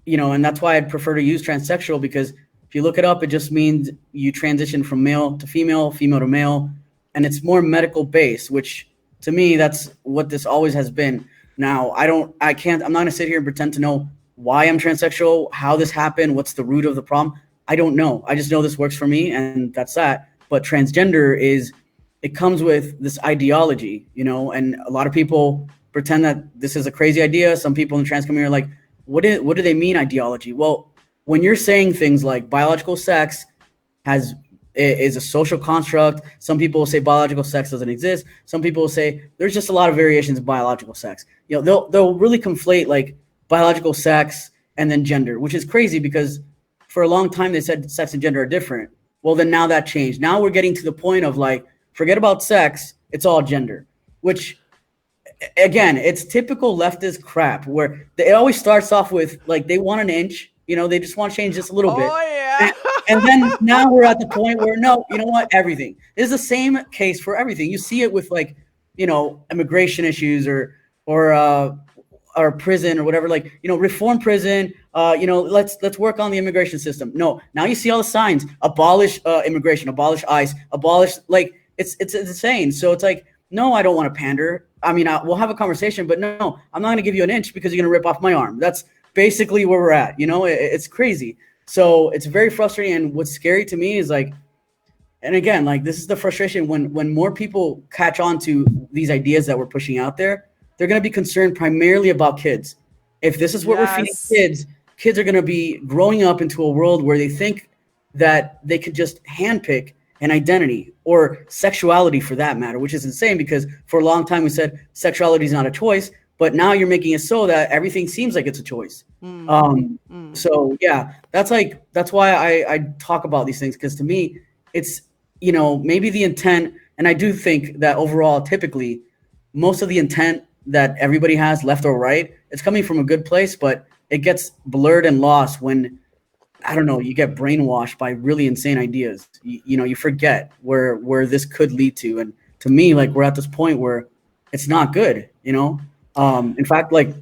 and that's why I'd prefer to use transsexual, because if you look it up, it just means you transition from male to female, female to male, and it's more medical based, which to me, that's what this always has been. Now, I'm not gonna sit here and pretend to know why I'm transsexual, how this happened, what's the root of the problem. I don't know. I just know this works for me, and that's that. But transgender it comes with this ideology, and a lot of people pretend that this is a crazy idea. Some people in the trans community are like, what do they mean ideology? Well, when you're saying things like biological sex is a social construct, some people will say biological sex doesn't exist. Some people will say there's just a lot of variations of biological sex. They'll really conflate like biological sex and then gender, which is crazy because for a long time they said sex and gender are different. Well, then now that changed. Now we're getting to the point of like, forget about sex, it's all gender, which again, it's typical leftist crap where it always starts off with like they want an inch, they just want to change just a little bit. Oh yeah. And, and then now we're at the point where no, you know what, everything is the same case for everything. You see it with like, immigration issues or prison or whatever, like, reform prison, let's work on the immigration system. No, now you see all the signs, abolish immigration, abolish ICE, abolish, like it's insane. So it's like, no, I don't want to pander. I mean, we'll have a conversation, but no, I'm not going to give you an inch because you're going to rip off my arm. That's basically where we're at. It's crazy. So it's very frustrating. And what's scary to me is like, and again, like this is the frustration when more people catch on to these ideas that we're pushing out there, they're going to be concerned primarily about kids. If this is what we're feeding Yes. kids, kids are going to be growing up into a world where they think that they could just handpick an identity or sexuality for that matter, which is insane because for a long time we said sexuality is not a choice, but now you're making it so that everything seems like it's a choice. So yeah, that's why I talk about these things, because to me it's, maybe the intent, and I do think that overall typically most of the intent that everybody has, left or right, it's coming from a good place, but it gets blurred and lost when, I don't know, you get brainwashed by really insane ideas. You forget where this could lead to. And to me, like, we're at this point where it's not good. In fact, like,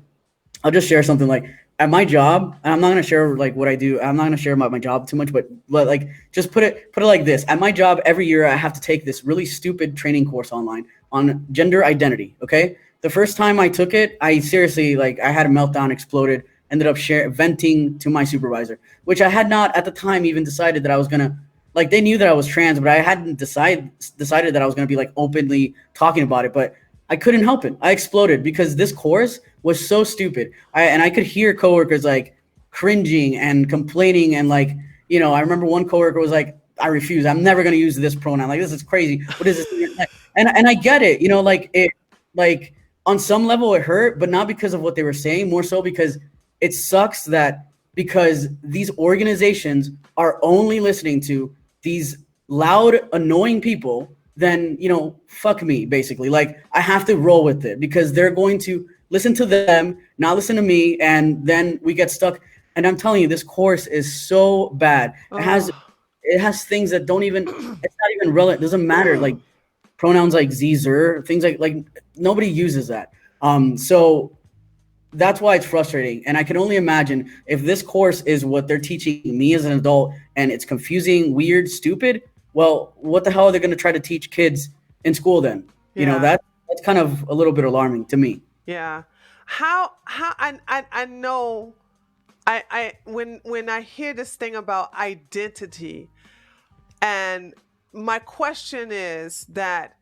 I'll just share something. Like, at my job, and I'm not gonna share like what I do. I'm not gonna share about my job too much, but like, just put it like this. At my job, every year I have to take this really stupid training course online on gender identity. Okay, the first time I took it, I seriously, like, I had a meltdown, exploded, ended up venting to my supervisor, which I had not at the time even decided that I was gonna, like, they knew that I was trans, but I hadn't decided that I was gonna be like openly talking about it. But I couldn't help it. I exploded because this course was so stupid. I could hear coworkers like cringing and complaining, and like, I remember one coworker was like, "I refuse. I'm never gonna use this pronoun. Like, this is crazy. What is this?" And I get it. Like, it, like, on some level it hurt, but not because of what they were saying. More so because it sucks that because these organizations are only listening to these loud, annoying people, then, fuck me, basically. Like, I have to roll with it because they're going to listen to them, not listen to me, and then we get stuck. And I'm telling you, this course is so bad. It has things that don't even, it's not even relevant. It doesn't matter. Like, pronouns like ze, zer, things like nobody uses that. So that's why it's frustrating. And I can only imagine if this course is what they're teaching me as an adult and it's confusing, weird, stupid, well, what the hell are they going to try to teach kids in school then? Yeah. That's kind of a little bit alarming to me. Yeah. How I know when I hear this thing about identity, and my question is that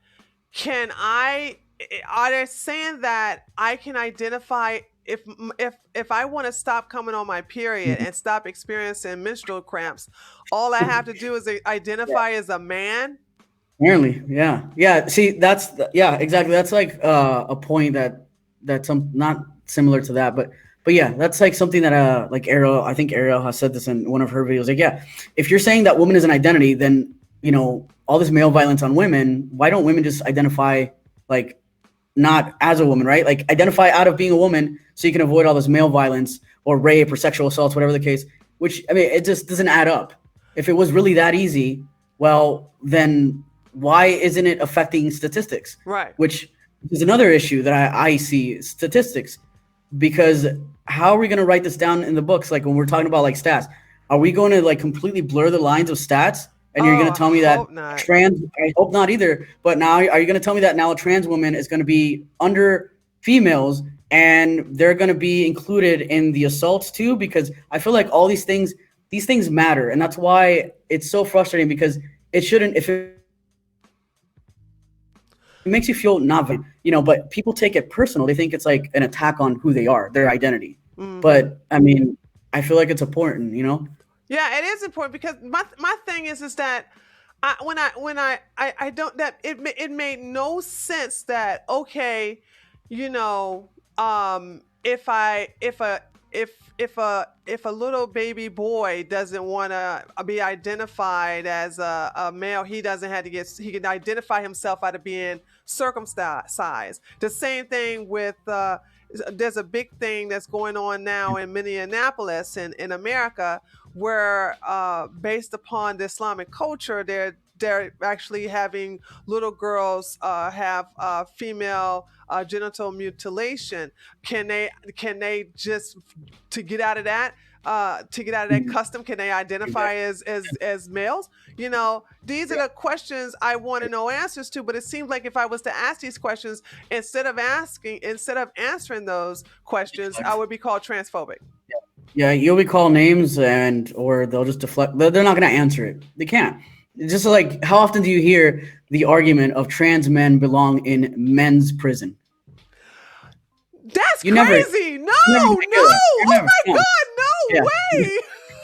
are they saying that I can identify if I want to stop coming on my period and stop experiencing menstrual cramps, all I have to do is identify as a man? Apparently, yeah. See, yeah, exactly. That's like a point that's not similar to that, but yeah, that's like something that like I think Ariel has said this in one of her videos. Like, yeah, if you're saying that woman is an identity, then all this male violence on women, why don't women just identify like not as a woman, right? Like, identify out of being a woman so you can avoid all this male violence or rape or sexual assaults, whatever the case. Which, I mean, it just doesn't add up. If it was really that easy, well, then why isn't it affecting statistics? Right. Which is another issue that I see, statistics. Because how are we going to write this down in the books? Like, when we're talking about like stats, are we going to like completely blur the lines of stats? And you're going to tell me that I hope not either. But now, are you going to tell me that now a trans woman is going to be under females and they're going to be included in the assaults too? Because I feel like all these things matter. And that's why it's so frustrating, because it shouldn't, if it makes you feel not, but people take it personal. They think it's like an attack on who they are, their identity. But I mean, I feel like it's important, Yeah, it is important, because my thing is that I don't, that it made no sense that, okay, if a little baby boy doesn't want to be identified as a male, he can identify himself out of being circumcised. The same thing with there's a big thing that's going on now in Minneapolis in America, where based upon the Islamic culture, they're actually having little girls have female genital mutilation. Can they just, to get out of that custom, can they identify as males? These are the questions I want to know answers to. But it seems like if I was to ask these questions, instead of answering those questions, I would be called transphobic. Yeah, you'll be called names, or they'll just deflect. They're not going to answer it. They can't. It's just like, how often do you hear the argument of trans men belong in men's prison? That's crazy. No. Oh my God, no. No Yeah. way.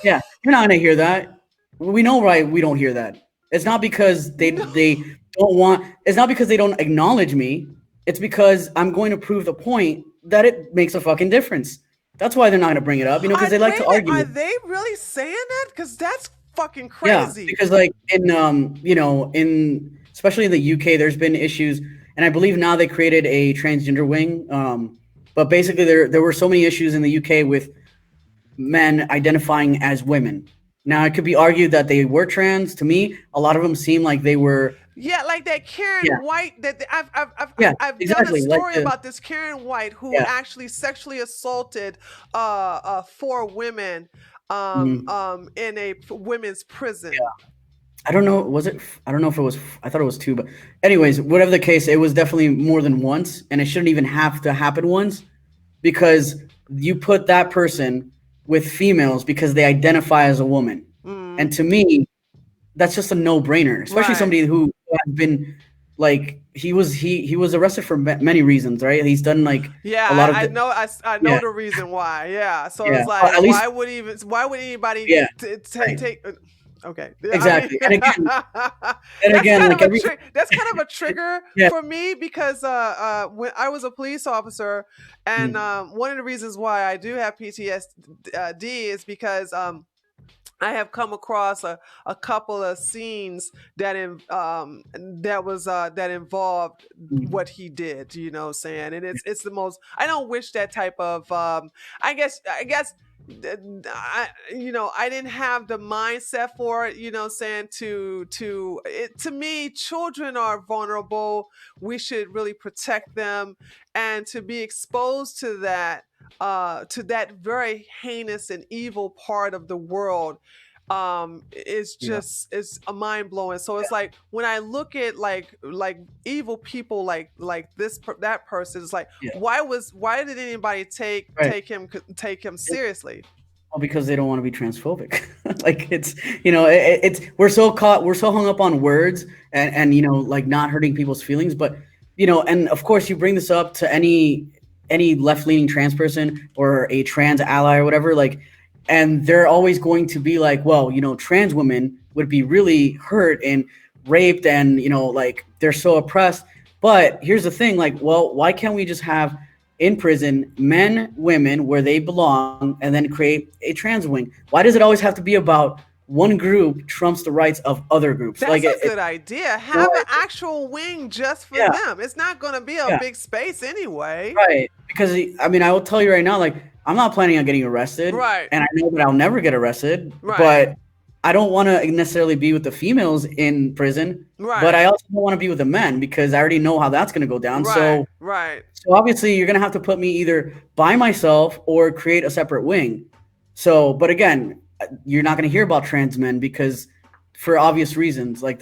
Yeah, you're not gonna hear that. We know, right? We don't hear that. It's not because No. they don't want. It's not because they don't acknowledge me. It's because I'm going to prove the point that it makes a fucking difference. That's why they're not gonna bring it up, because they like Wait to a minute. Are argue. they really saying that? Because that's fucking Yeah, crazy. because like in in especially in the UK, there's been issues, and I believe now they created a transgender wing. But basically, there were so many issues in the UK with men identifying as women. Now, it could be argued that they were trans. To me, a lot of them seem like they were. Yeah, like that Yeah, Karen White. That yeah, I've done a exactly. Like story the about this Karen White who yeah, actually sexually assaulted four women mhm, in a women's prison. yeah. I don't know. Was it? I don't know if it was. I thought it was two, but anyways, whatever the case, it was definitely more than once, and it shouldn't even have to happen once because you put that person with females because they identify as a woman, and Mm, to me, that's just a no-brainer, especially right. somebody who has been like he was arrested for many reasons, right? He's done like Yeah, a lot of I the know. I know yeah, the reason why. Yeah, so yeah. it's like, Well, at least why would anybody yeah, right, take? Okay, yeah, I mean, exactly. And again, like every that's kind of a trigger yeah, for me because when I was a police officer, and mm, one of the reasons why I do have PTSD is because I have come across a couple of scenes that involved mm, what he did, what I'm saying? And it's the most I don't wish that type of I guess I didn't have the mindset for it, what I'm saying, to me children are vulnerable. We should really protect them, and to be exposed to that very heinous and evil part of the world is yeah, just it's a mind blowing. So yeah, it's like when I look at like evil people that person, it's like yeah, why did anybody right. take him seriously? Well, because they don't want to be transphobic. Like it's it's we're so hung up on words and like not hurting people's feelings, but and of course you bring this up to any left leaning trans person or a trans ally or whatever, like, and they're always going to be like, well, trans women would be really hurt and raped, and like they're so oppressed. But here's the thing, like, well, why can't we just have in prison men, women where they belong, and then create a trans wing? Why does it always have to be about one group trumps the rights of other groups? Like That's a good idea. Have an actual wing just for yeah, them. It's not going to be a yeah, big space anyway. right. Because I mean, I will tell you right now, like, I'm not planning on getting arrested, Right. and I know that I'll never get arrested, Right. but I don't want to necessarily be with the females in prison, but Right. I also don't want to be with the men because I already know how that's going to go down. Right. So Right. So obviously, you're gonna have to put me either by myself or create a separate wing. So, but again, you're not gonna hear about trans men because, for obvious reasons, like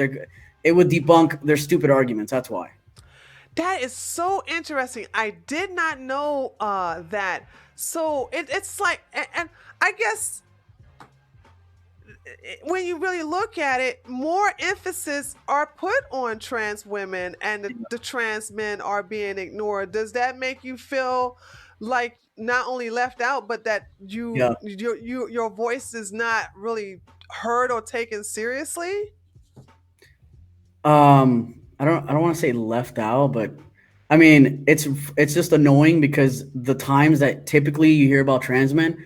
it would debunk their stupid arguments. That's why. That is so interesting. I did not know that. So it's like, and I guess when you really look at it, more emphasis are put on trans women, and the trans men are being ignored. Does that make you feel like not only left out, but that Yeah. your voice is not really heard or taken seriously? I don't want to say left out, but I mean it's just annoying because the times that typically you hear about trans men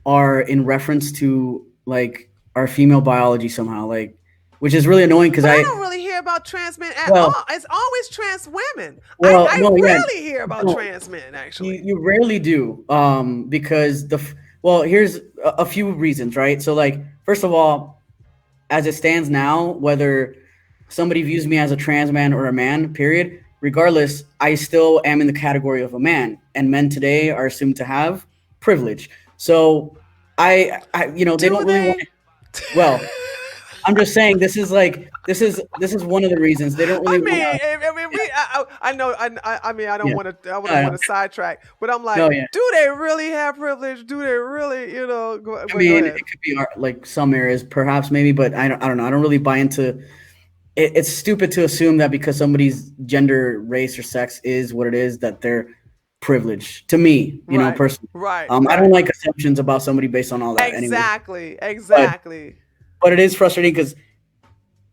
are in reference to like our female biology somehow, like, which is really annoying because But I I don't really hear about trans men at well all. It's always trans women. well I no yeah rarely hear about no, trans men, you actually. you rarely do, because well, here's a few reasons, right? So like first of all, as it stands now, whether somebody views me as a trans man or a man, period, regardless, I still am in the category of a man, and men today are assumed to have privilege. So they Do don't really want. they? Well, I'm just saying this is one of the reasons they don't I really want mean, to. I know. I mean, I don't Yeah, want to. I yeah, don't want to sidetrack, but I'm like, no, yeah. do they really have privilege? Do they really? I Go mean, it ahead. could be like some areas, perhaps, maybe, but I don't know. I don't really buy into it. It's stupid to assume that because somebody's gender, race, or sex is what it is, that they're privilege to me, Right. personally. Right. I don't Right. like assumptions about somebody based on all that anyway. Exactly. But Exactly. but it is frustrating because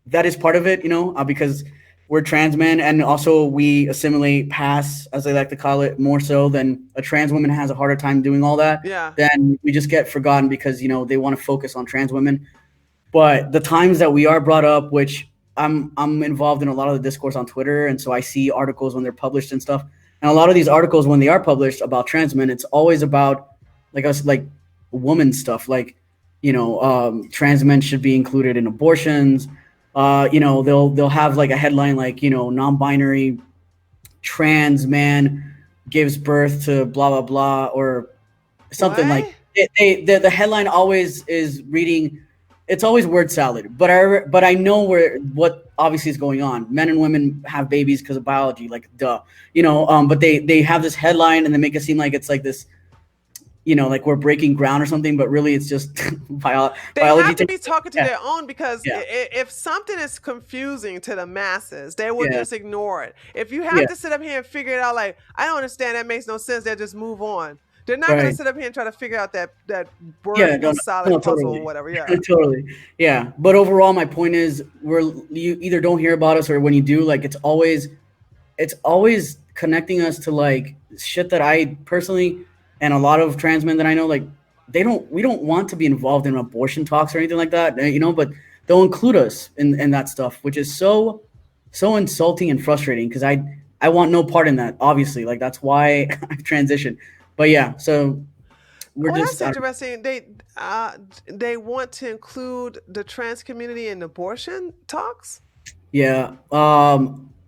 that is part of it, because we're trans men and also we assimilate past, as they like to call it, more so than a trans woman has a harder time doing all that. Yeah. Then we just get forgotten because they want to focus on trans women. But the times that we are brought up, which I'm involved in a lot of the discourse on Twitter, and so I see articles when they're published and stuff. And a lot of these articles, when they are published about trans men, it's always about like us, like woman stuff, like trans men should be included in abortions. They'll have like a headline like non-binary trans man gives birth to blah blah blah or something like What? the headline always is reading. It's always word salad, but I know what obviously is going on. Men and women have babies because of biology, like duh, but they have this headline and they make it seem like it's like this, like we're breaking ground or something, but really it's just They biology have to thing. be talking to Yeah, their own because yeah, if something is confusing to the masses, they will yeah, just ignore it. If you have yeah, to sit up here and figure it out, like, I don't understand, that makes no sense, they'll just move on. They're not going to right. sit up here and try to figure out that Yeah, word no, no, salad no, puzzle or totally, whatever. Yeah. totally. Yeah, but overall, my point is, you either don't hear about us or when you do, like it's always connecting us to like shit that I personally and a lot of trans men that I know, like we don't want to be involved in abortion talks or anything like that, but they'll include us in that stuff, which is so insulting and frustrating because I want no part in that, obviously, like that's why I've transitioned. But yeah, so we're Oh, that's just I don't interesting. They want to include the trans community in abortion talks. Yeah,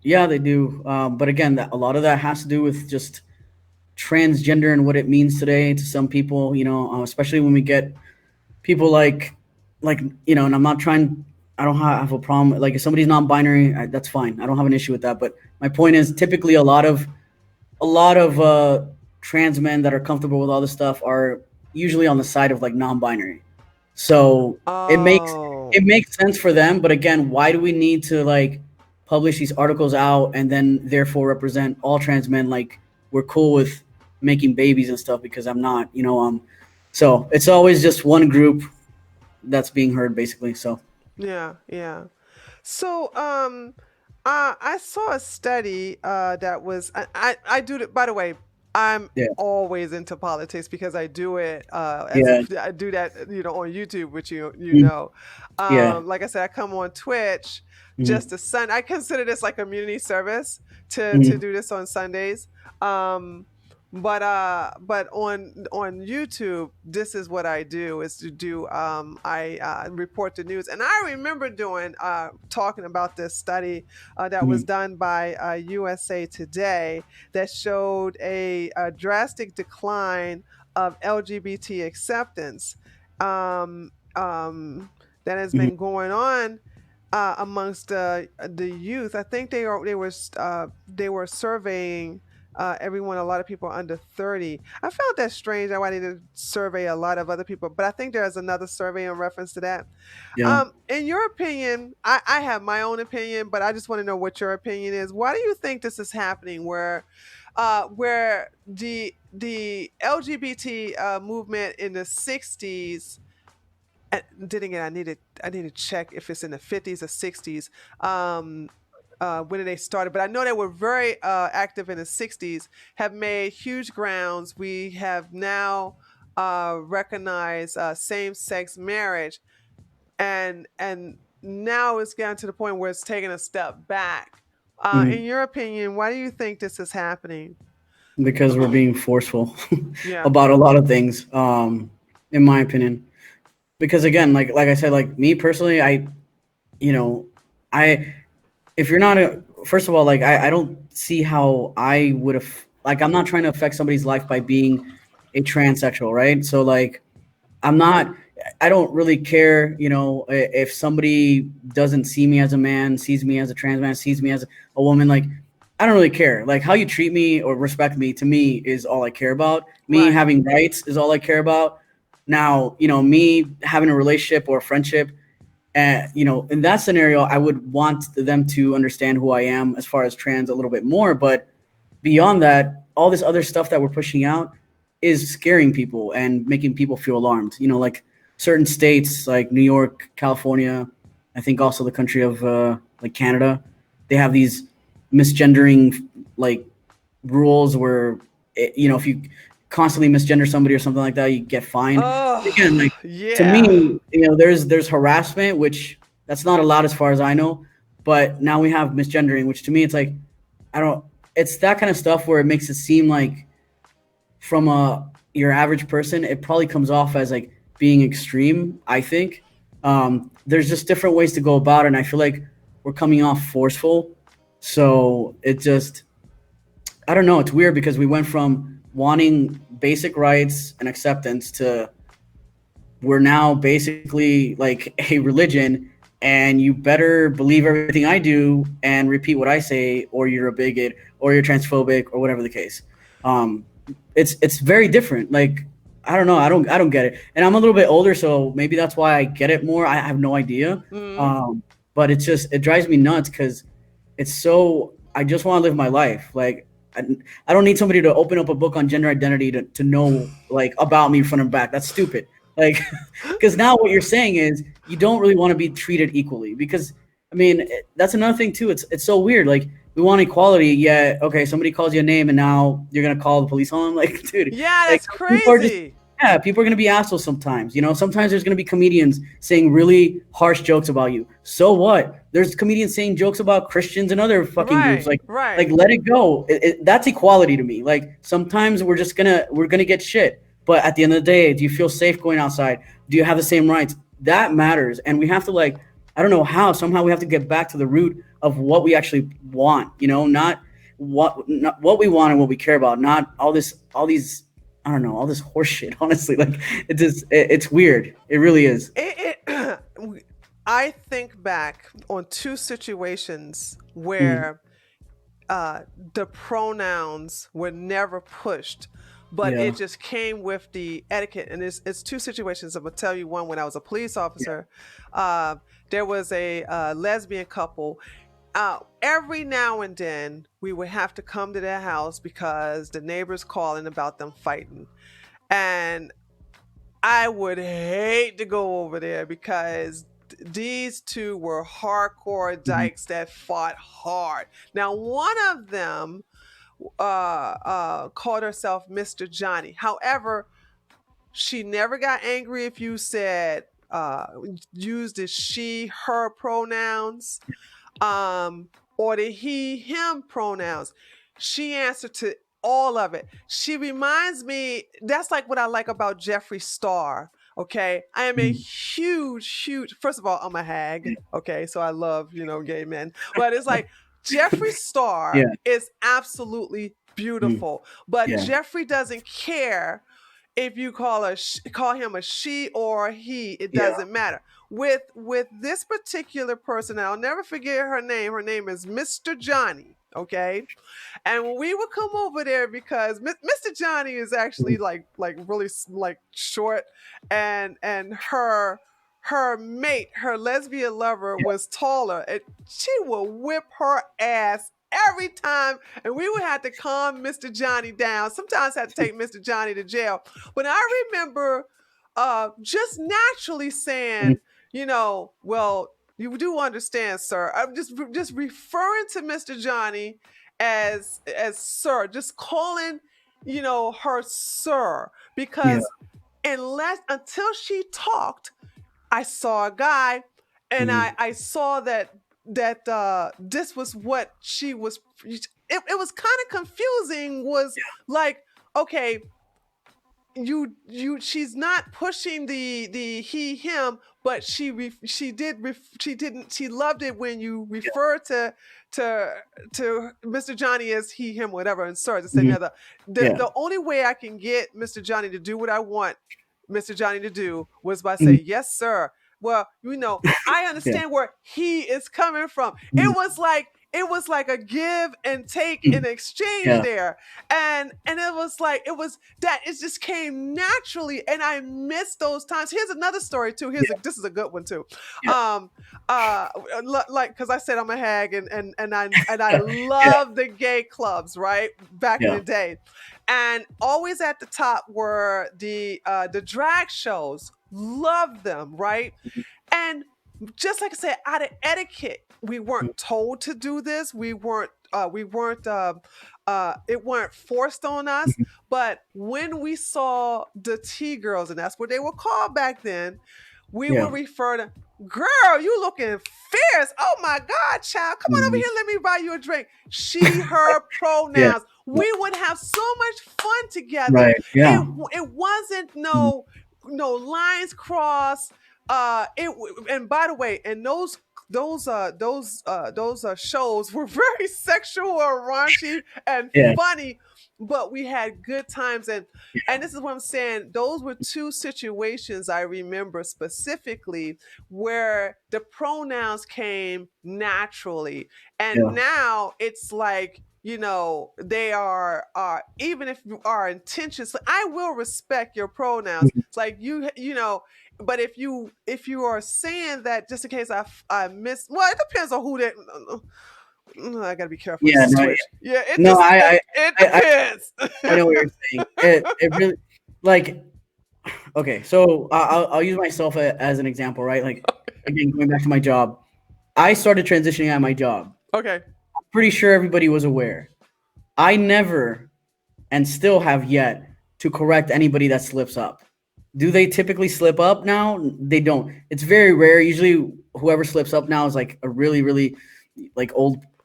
yeah, they do. But again, a lot of that has to do with just transgender and what it means today to some people. Especially when we get people like and I'm not trying. I don't have a problem. Like if somebody's non-binary, that's fine. I don't have an issue with that. But my point is, typically, a lot of trans men that are comfortable with all this stuff are usually on the side of like non-binary. So it Oh. makes sense for them, but again, why do we need to like publish these articles out and then therefore represent all trans men like we're cool with making babies and stuff because I'm not, so it's always just one group that's being heard basically. So Yeah, yeah. So, I saw a study that was I do it. By the way, I'm yeah, always into politics because I do it as yeah, I do that on YouTube, which you mm, know. yeah, Like I said, I come on Twitch mm, just to Sun. I consider this like a community service to mm, do this on Sundays. Um, but on YouTube, this is what I do is to do I report the news, and I remember doing talking about this study that was mm, done by USA Today that showed a drastic decline of LGBT acceptance that has mm, been going on amongst the youth. I think they were surveying everyone, a lot of people under 30. I found that strange. I wanted to survey a lot of other people, but I think there's another survey in reference to that. yeah. In your opinion, I have my own opinion, but I just want to know what your opinion is. Why do you think this is happening where the LGBT movement in the 60s, and then again, I need to check if it's in the 50s or 60s. When they started, but I know they were very active in the 60s, have made huge grounds. We have now recognized same sex marriage, and now it's gotten to the point where it's taking a step back. In Mm. your opinion, why do you think this is happening? Because we're being forceful Yeah. about a lot of things, in my opinion. Because again, like I said, like me personally, you know, I if you're not a first of all, like I don't see how I would have like I'm not trying to affect somebody's life by being a transsexual, right? So like I'm not I don't really care, if somebody doesn't see me as a man, sees me as a trans man, sees me as a woman, like I don't really care. Like how you treat me or respect me to me is all I care about. Me Right. having rights is all I care about. Now, me having a relationship or a friendship, in that scenario, I would want them to understand who I am as far as trans a little bit more. But beyond that, all this other stuff that we're pushing out is scaring people and making people feel alarmed. You know, like certain states like New York, California, I think also the country of like Canada, they have these misgendering like rules where you know, if you constantly misgender somebody or something like that, you get fined. Again, Oh, like to me, yeah. you know, there's harassment, which that's not allowed as far as I know. But now we have misgendering, which to me it's like I don't. It's that kind of stuff where it makes it seem like from a your average person, it probably comes off as like being extreme. I think there's just different ways to go about it, and I feel like we're coming off forceful. So it just I don't know. It's weird because we went from wanting basic rights and acceptance to we're now basically like a religion and you better believe everything I do and repeat what I say or you're a bigot or you're transphobic or whatever the case. Um, it's very different. Like I don't know, I don't get it. And I'm a little bit older, so maybe that's why I get it more. I have no idea. Mm. Um, but it's just it drives me nuts because it's so I just want to live my life. Like I, I don't need somebody to open up a book on gender identity to know like about me front and back. That's stupid. Like because now what you're saying is you don't really want to be treated equally because I mean that's another thing too. It's so weird. Like we want equality, yet okay, somebody calls you a name and now you're gonna call the police on them. Like, dude, Yeah, like that's people are just crazy. yeah, people are gonna be assholes sometimes. You know, sometimes there's gonna be comedians saying really harsh jokes about you. So what? There's comedians saying jokes about Christians and other fucking groups. Right, Like right. let it go. That's equality to me. Like sometimes we're gonna get shit, but at the end of the day, do you feel safe going outside? Do you have the same rights? That matters, and we have to like I don't know how. Somehow we have to get back to the root of what we actually want. You know, not what we want and what we care about. Not all these I don't know all this horse shit. Honestly, like it's weird. It really is. I think back on two situations Mm, where uh, the pronouns were never pushed, but it yeah. just came with the etiquette. And it's two situations. I'm gonna tell you one when I was a police Yeah. officer. Uh, there was a lesbian couple. Every now and then, we would have to come to their house because the neighbors calling about them fighting, and I would hate to go over there because these two were hardcore Mhm. dykes that fought hard. Now, one of them called herself Mr. Johnny. However, she never got angry if you said used the she her pronouns or the he him pronouns. She answered to all of it. She reminds me, that's like what I like about Jeffree Star. Okay. I am a Mhm. huge, first of all, I'm a hag. Okay. So I love, gay men. But it's like Jeffree Star Yeah. is absolutely Mm, beautiful. But yeah. Jeffree doesn't care if you call him a she or a he. It Yeah. doesn't matter. With this particular person, I'll never forget her name. Her name is Mr. Johnny. Okay, and when we would come over there, because Mr. Johnny is actually Mhm. like really like short, and her mate, her lesbian lover, Yeah. was taller, and she would whip her ass every time, and we would have to calm Mr. Johnny down. Sometimes had to take Mr. Johnny to jail. But I remember just naturally Mhm. saying, well, you do understand, sir. I'm just referring to Mr. Johnny as sir, just calling, her sir, Yeah. because unless until she talked, I saw a guy, and I Mhm. I saw that this was what she was. It was kind of confusing. Was like, okay, she's not pushing the he him, but she didn't she loved it when you Yeah. refer to to Mr. Johnny as he him whatever, and sir, this and the Mhm. other. the Yeah. the only way I can get Mr. Johnny to do what I want Mr. Johnny to do was by Mhm. saying yes sir. Well, I Yeah. understand where he is coming from. Mhm. It was like it was like a give and take in exchange Yeah. there. And it was like, it was that it just came naturally, and I miss those times. Here's another story too. Yeah. This is a good one too. Yeah. Um uh like, because I said I'm a hag, and I Yeah. love the gay clubs, right, back in Yeah. the day. And always at the top were the drag shows. Love them, right? And just like I said, out of etiquette, we weren't told to do this. It weren't forced on us. But when we saw the T girls, and that's what they were called back then, we Yeah. would refer to, girl, you looking fierce. Oh my God, child. Come on over Mhm. here. Let me buy you a drink. She, her Yeah. pronouns. We would have so much fun together. Right. Yeah. It wasn't Mhm. no lines crossed. And by the way, and those shows were very sexual or raunchy and Yeah. funny, but we had good times. And Yeah. this is what I'm saying, those were two situations I remember specifically where the pronouns came naturally. And Yeah. now it's like, they are, even if our intentions, I will respect your pronouns. Mhm. It's like, but if you are saying that just in case I miss, well, it depends on who that. I gotta be careful. This Yeah. is No. Twitch. Yeah, it No. just it I depends. I know what you're saying. It really, like, okay. So I'll use myself as an example, right? Like, again, going back to my job, I started transitioning at my job. Okay. Pretty sure everybody was aware. I never and still have yet to correct anybody that slips up. Do they typically slip up now? They don't. It's very rare. Usually, whoever slips up now is like a really, really like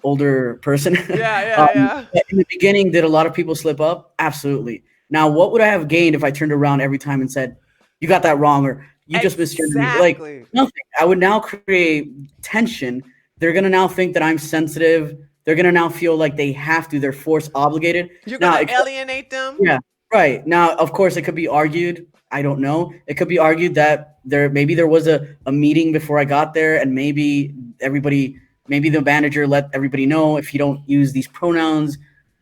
older person. Yeah, yeah, yeah. But in the beginning, did a lot of people slip up? Absolutely. Now, what would I have gained if I turned around every time and said, "You got that wrong," or "You just misgendered me"? Like Exactly. nothing. I would now create tension. They're gonna now think that I'm sensitive. They're gonna now feel like they have to. They're force obligated. You're Now, gonna alienate them. yeah, right. Now, of course, it could be argued. I don't know. It could be argued that there was a meeting before I got there, and maybe the manager let everybody know if you don't use these pronouns,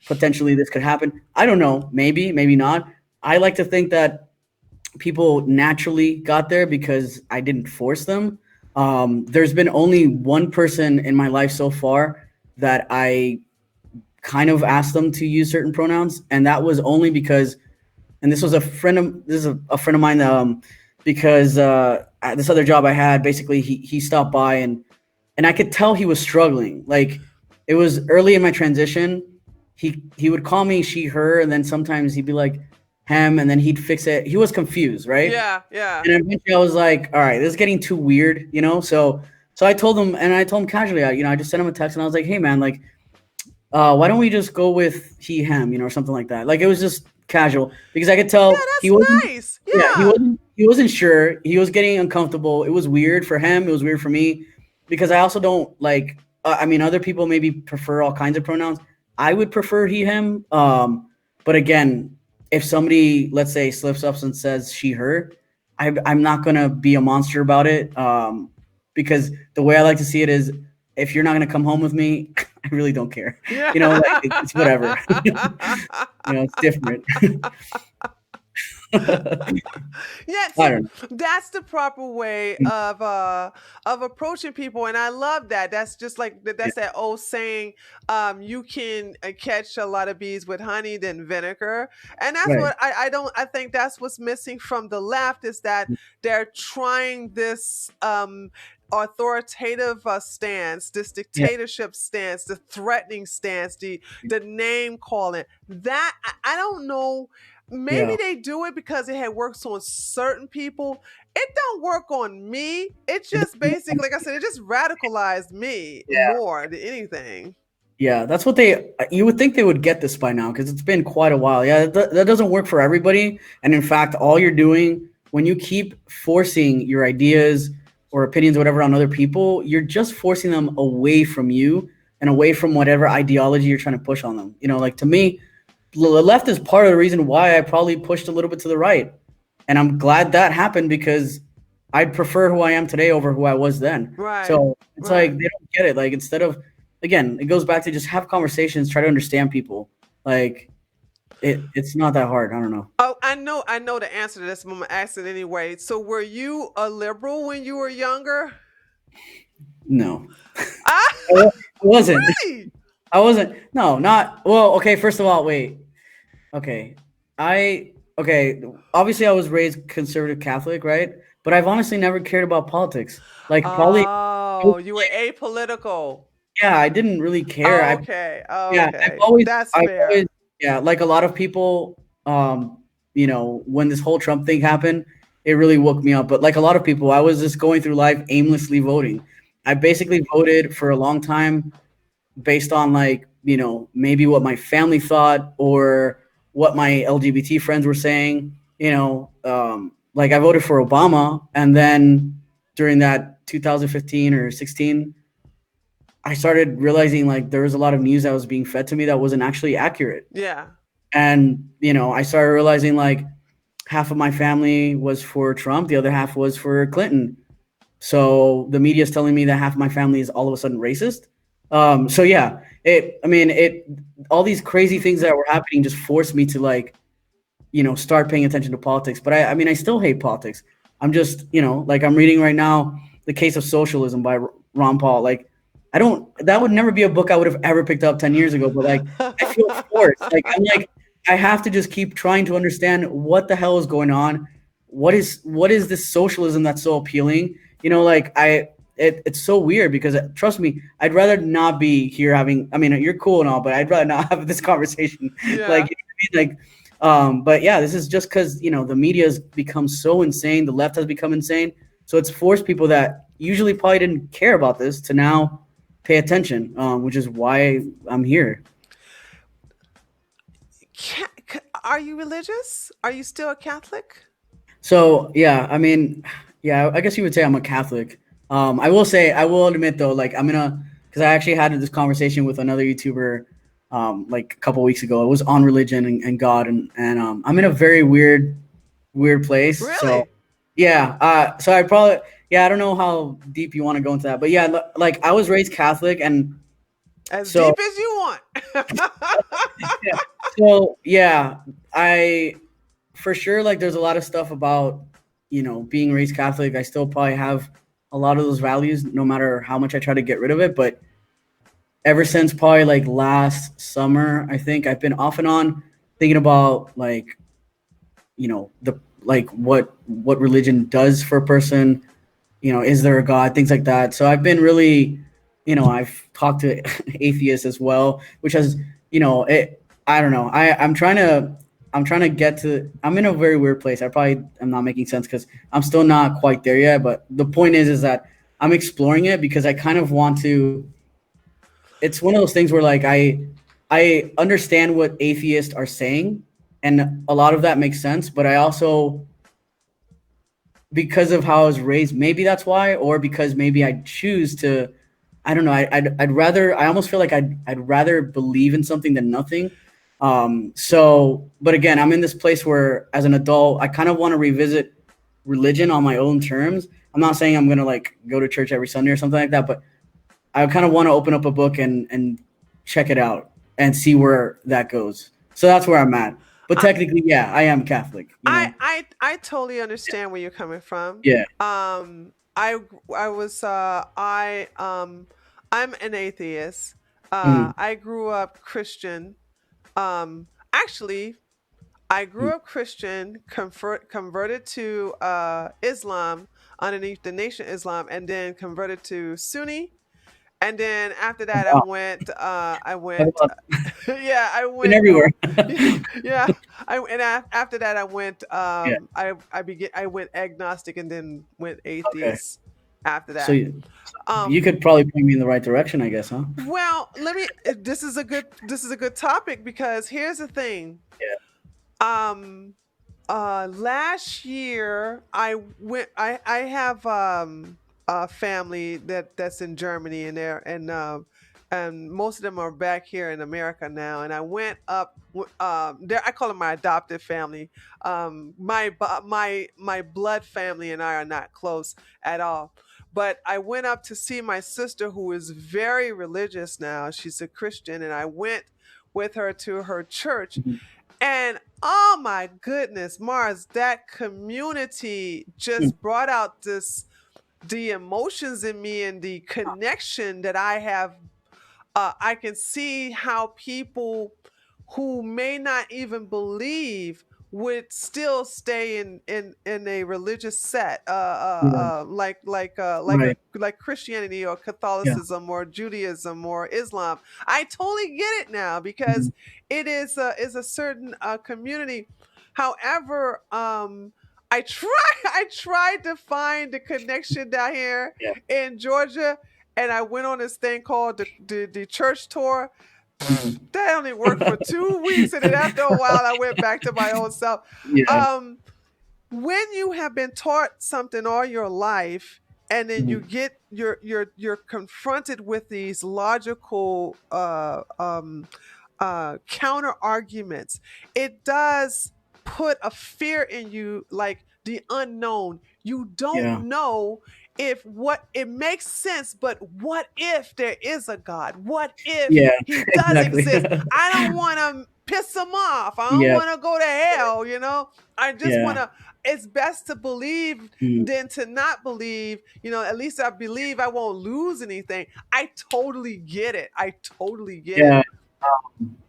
potentially this could happen. I don't know. Maybe not. I like to think that people naturally got there because I didn't force them. There's been only one person in my life so far that I kind of asked them to use certain pronouns, and that was only because, and this was a friend of this is a friend of mine, because at this other job I had, basically he stopped by, and I could tell he was struggling. Like, it was early in my transition. He would call me she her, and then sometimes he'd be like him, and then he'd fix it. He was confused, right? Yeah, yeah. And eventually I was like, all right, this is getting too weird, So I told him casually, I just sent him a text, and I was like, hey man, like, why don't we just go with he him, or something like that. Like, it was just casual because I could Yeah, tell he that's wasn't. nice. Yeah, Yeah. he wasn't sure. He was getting uncomfortable. It was weird for him. It was weird for me because I also don't like. I mean, other people maybe prefer all kinds of pronouns. I would prefer he him. But again, if somebody, let's say, slips up and says she her, I'm not gonna be a monster about it. Because the way I like to see it is, if you're not gonna come home with me, I really don't care. Yeah. Like, it's whatever. It's different. Yeah, I see, don't know. that's the proper way of approaching people, and I love that. That's just like Yeah, that's that old saying, you can catch a lot of bees with honey than vinegar. And that's right. what I don't I think that's what's missing from the left, is that they're trying this authoritative stance, this Yeah, dictatorship stance, the threatening stance, the name calling. That I don't know. Maybe yeah, they do it because it had works on certain people. It don't work on me. It just basically, like I said, it just radicalized me yeah, more than anything. yeah. That's what you would think they would get this by now, because it's been quite a while. Yeah, that doesn't work for everybody. And in fact, all you're doing when you keep forcing your ideas or opinions, or whatever, on other people, you're just forcing them away from you and away from whatever ideology you're trying to push on them. Like, to me, the left is part of the reason why I probably pushed a little bit to the right. And I'm glad that happened, because I'd prefer who I am today over who I was then. Right, So it's like right. they don't get it. Like, instead of again, it goes back to just have conversations, try to understand people. Like it's not that hard. I don't know. Oh, I know the answer to this, but I'm gonna ask it anyway. So, were you a liberal when you were younger? No, Ah, I wasn't. really? I wasn't. No, not well. Okay, first of all, wait. Okay, I okay. Obviously, I was raised conservative Catholic, right? But I've honestly never cared about politics. Like probably, Oh, you were apolitical. yeah, I didn't really care. Okay, Yeah, okay, that's I've always, fair. yeah, like a lot of people, when this whole Trump thing happened, it really woke me up. But like a lot of people, I was just going through life aimlessly voting. I basically voted for a long time based on like, maybe what my family thought or what my LGBT friends were saying. Like I voted for Obama, and then during that 2015 or 16, I started realizing like there was a lot of news that was being fed to me that wasn't actually accurate. Yeah, And, I started realizing like half of my family was for Trump, the other half was for Clinton. So the media is telling me that half of my family is all of a sudden racist. So yeah, all these crazy things that were happening just forced me to like, start paying attention to politics. But I still hate politics. I'm just, like I'm reading right now, The Case of Socialism by Ron Paul. Like, that would never be a book I would have ever picked up 10 years ago. But like, I feel forced. I have to just keep trying to understand what the hell is going on. What is this socialism that's so appealing? It's so weird because trust me, I'd rather not be here having. I mean, you're cool and all, but I'd rather not have this conversation. Like, yeah. like, but yeah, this is just because the media has become so insane. The left has become insane, so it's forced people that usually probably didn't care about this to now pay attention, which is why I'm here. Are you religious? Are you still a Catholic? So yeah, yeah, I guess you would say I'm a Catholic. I will admit though, like because I actually had this conversation with another YouTuber, like a couple weeks ago. It was on religion and God, and I'm in a very weird place. So Really? yeah, so I probably, yeah, I don't know how deep you want to go into that, but yeah, like I was raised Catholic, and As so deep as you want. yeah, so yeah, I for sure, like there's a lot of stuff about being raised Catholic. I still probably have a lot of those values no matter how much I try to get rid of it. But ever since probably like last summer, I think I've been off and on thinking about like the like what religion does for a person. Is there a God, things like that. So I've been really, I've talked to atheists as well, which has, it, I don't know. I'm trying to get to, I'm in a very weird place. I probably am not making sense because I'm still not quite there yet. But the point is that I'm exploring it because I kind of want to, it's one of those things where like I understand what atheists are saying, and a lot of that makes sense, but I also, because of how I was raised, maybe that's why, or because maybe I choose to, I don't know. I'd rather. I almost feel like I'd rather believe in something than nothing. So, but again, I'm in this place where, as an adult, I kind of want to revisit religion on my own terms. I'm not saying I'm gonna like go to church every Sunday or something like that, but I kind of want to open up a book and check it out and see where that goes. So that's where I'm at. But I, technically, yeah, I am Catholic. I totally understand where you're coming from. Yeah. I was I'm an atheist. Mm, I grew up Christian. Actually, I grew mm. up Christian, converted to Islam underneath the Nation Islam, and then converted to Sunni. And then after that, Wow. I Talk went, about yeah, I been went, everywhere. yeah, after that, I went, Yeah. I went agnostic and then went Okay. atheist after So that. you Um, could probably point me in the right direction, I guess, huh? well, this is a good topic because here's the thing. Yeah. Um, last year I have a family that's in Germany and and most of them are back here in America now, and I went up there. I call them my adopted family. My blood family and I are not close at all, But I went up to see my sister, who is very religious now. She's a Christian, and I went with her to her church. Mhm. And oh my goodness, Mars, that community Mm. just brought out the emotions in me and the connection that I have. I can see how people who may not even believe would still stay in a religious set, Yeah. Right. like Christianity or Yeah. Catholicism or Judaism or Islam. I totally get it now because Mhm. it is a certain community. However, I try I tried to find the connection down here Yeah. in Georgia, and I went on this thing called the church tour. Mhm. That only worked for 2 weeks, and then after a while, I went back to my old self. Yeah. Um, when you have been taught something all your life, and then you Mhm. get you're confronted with these logical counter arguments, it does put a fear in you, like the unknown. You don't Yeah. know if what it makes sense, but what if there is a God? What if Yeah. he does Exactly. exist? I don't want to piss him off. I don't Yeah. want to go to hell, you know? I just want Yeah. to, it's best to believe Mm. than to not believe. At least I believe I won't lose anything. I totally get it. I totally get it. Yeah.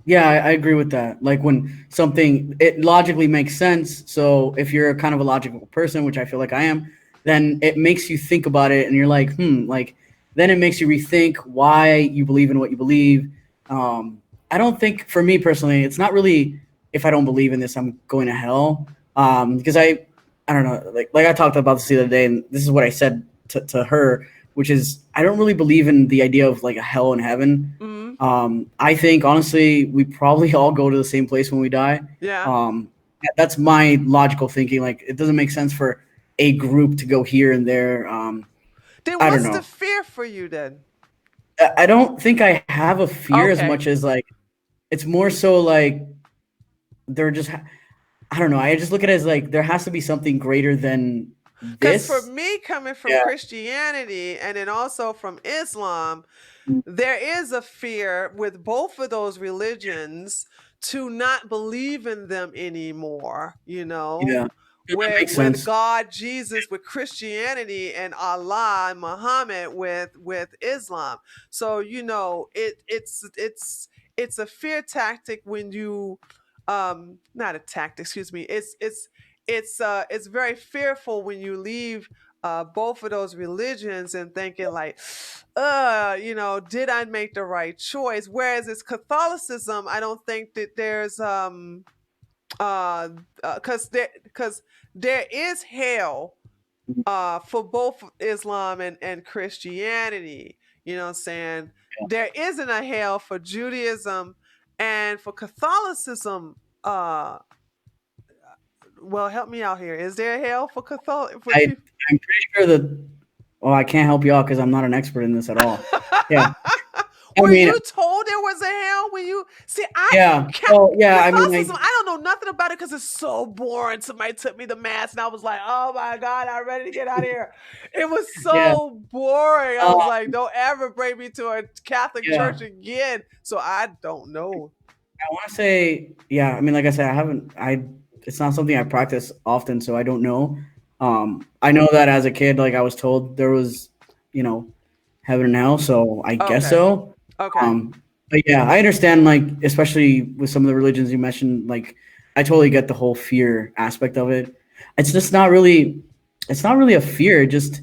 Yeah, I agree with that. Like when something it logically makes sense. So if you're kind of a logical person, which I feel like I am, then it makes you think about it, and you're like, like then it makes you rethink why you believe in what you believe. I don't think, for me personally, it's not really if I don't believe in this, I'm going to hell. Because I don't know, like I talked about this the other day, and this is what I said to her, which is I don't really believe in the idea of like a hell and heaven. Mm, I think honestly, we probably all go to the same place when we die. yeah. Um, that's my logical thinking. Like, it doesn't make sense for a group to go here and there. Then I don't what's the know. fear for you then? I don't think I have a fear as Okay. much as like it's more so like they're just. I don't know. I just look at it as like there has to be something greater than Because for this. me, coming from Yeah. Christianity and then also from Islam, there is a fear with both of those religions to not believe in them anymore, Yeah. That with makes with sense. God, Jesus, with Christianity, and Allah and Muhammad with Islam. So it's a fear tactic when you not a tactic, excuse me. It's very fearful when you leave both of those religions and thinking like, did I make the right choice? Whereas it's Catholicism, I don't think that there's because there is hell for both Islam and Christianity. You know what I'm saying? There isn't a hell for Judaism, and for Catholicism. Well, help me out here. Is there a hell for Catholic for I people? I'm pretty sure that. Well, I can't help you out because I'm not an expert in this at all. Yeah. I Were mean, you told there was a hell when you see? yeah. Well, yeah. I mean, Catholicism. I don't know nothing about it because it's so boring. Somebody took me to mass, and I was like, "Oh my god, I'm ready to get out of here." It was Yeah. so boring. I Uh, was like, "Don't ever bring me to a Catholic yeah. church again." So I don't know. I want to say, yeah. I mean, like I said, I haven't. It's not something I practice often, so I don't know. I know that as a kid, like I was told there was, you know, heaven and hell. So I guess Okay. so. Okay. Um, but yeah, I understand. Like, especially with some of the religions you mentioned, like I totally get the whole fear aspect of it. It's just not really. It's not really a fear. Just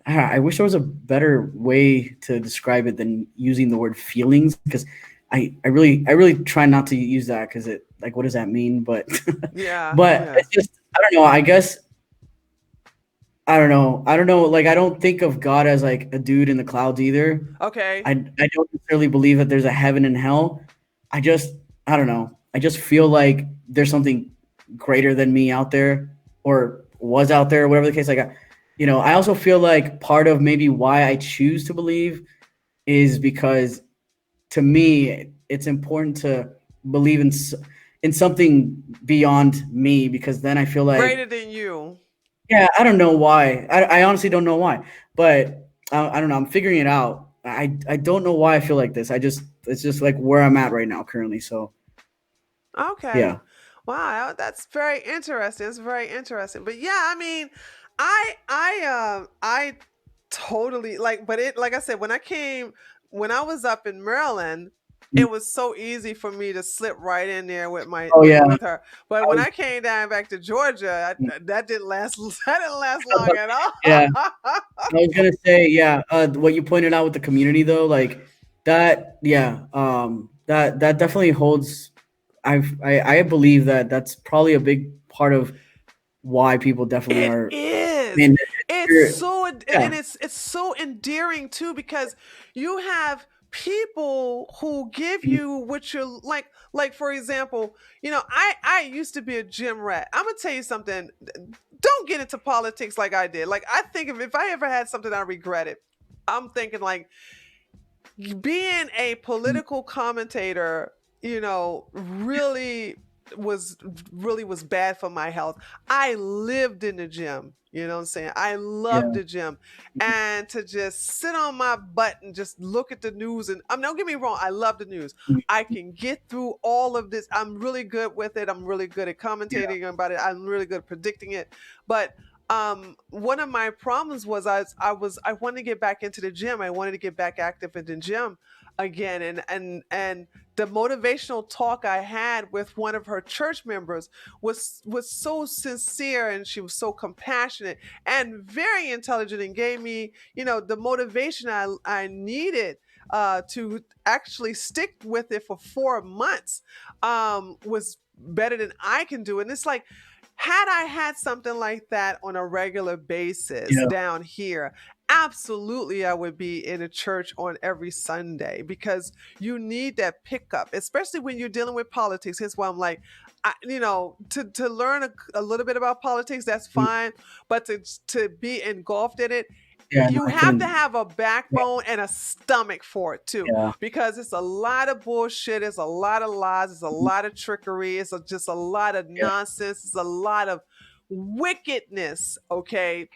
I wish there was a better way to describe it than using the word feelings because I really try not to use that because it like what does that mean? But Yeah. but Yeah. it's just I don't know. I guess I don't know. I don't know. Like I don't think of God as like a dude in the clouds either. Okay. I don't necessarily believe that there's a heaven and hell. I don't know. I just feel like there's something greater than me out there or was out there, whatever the case. Like, I also feel like part of maybe why I choose to believe is because to me it's important to believe in something beyond me because then I feel like Greater than you. Yeah, I don't know why. I honestly don't know why, but I don't know. I'm figuring it out. I don't know why I feel like this. I just it's just like where I'm at right now currently. So Okay. yeah, Wow, that's very interesting. It's very interesting. But yeah, I mean, I totally like, but it, like I said, when I was up in Maryland, mm, it was so easy for me to slip right in there with my oh yeah, with her. But I when was I came down back to Georgia, mm, that didn't last that didn't last long at yeah. all. I was gonna say yeah. What you pointed out with the community though, like that, yeah. That definitely holds. I believe that that's probably a big part of why people definitely It are. I is. mean, It's you're- so yeah, and it's so endearing too because you have people who give mm, you what you're like for example, I used to be a gym rat. I'm gonna tell you something. Don't get into politics like I did. Like I think if I ever had something I regretted, I'm thinking like being a mm, political commentator, was really was bad for my health. I lived in the gym, you know what I'm saying? I loved yeah, the gym. And to just sit on my butt and just look at the news and don't get me wrong, I love the news. mm, I can get through all of this. I'm really good with it. I'm really good at yeah, commentating about it. I'm really good at predicting it. But one of my problems was I wanted to get back into the gym. I wanted to get back active in the gym again, and the motivational talk I had with one of her church members was so sincere, and she was so compassionate and very intelligent, and gave me the motivation I needed to actually stick with it for 4 months. Was better than I can do. And it's like, had I had something like that on a regular basis yeah, down here, absolutely I would be in a church on every Sunday because you need that pickup, especially when you're dealing with politics. Here's why I'm like, to learn a little bit about politics, that's mm, fine, but to be engulfed in it, yeah. No, you I have to couldn't. have a Yeah, backbone and a stomach for it too, yeah, because it's a lot of bullshit, it's a lot of lies, it's a mm, lot of trickery, just a lot of yeah, nonsense, it's a lot of wickedness, okay,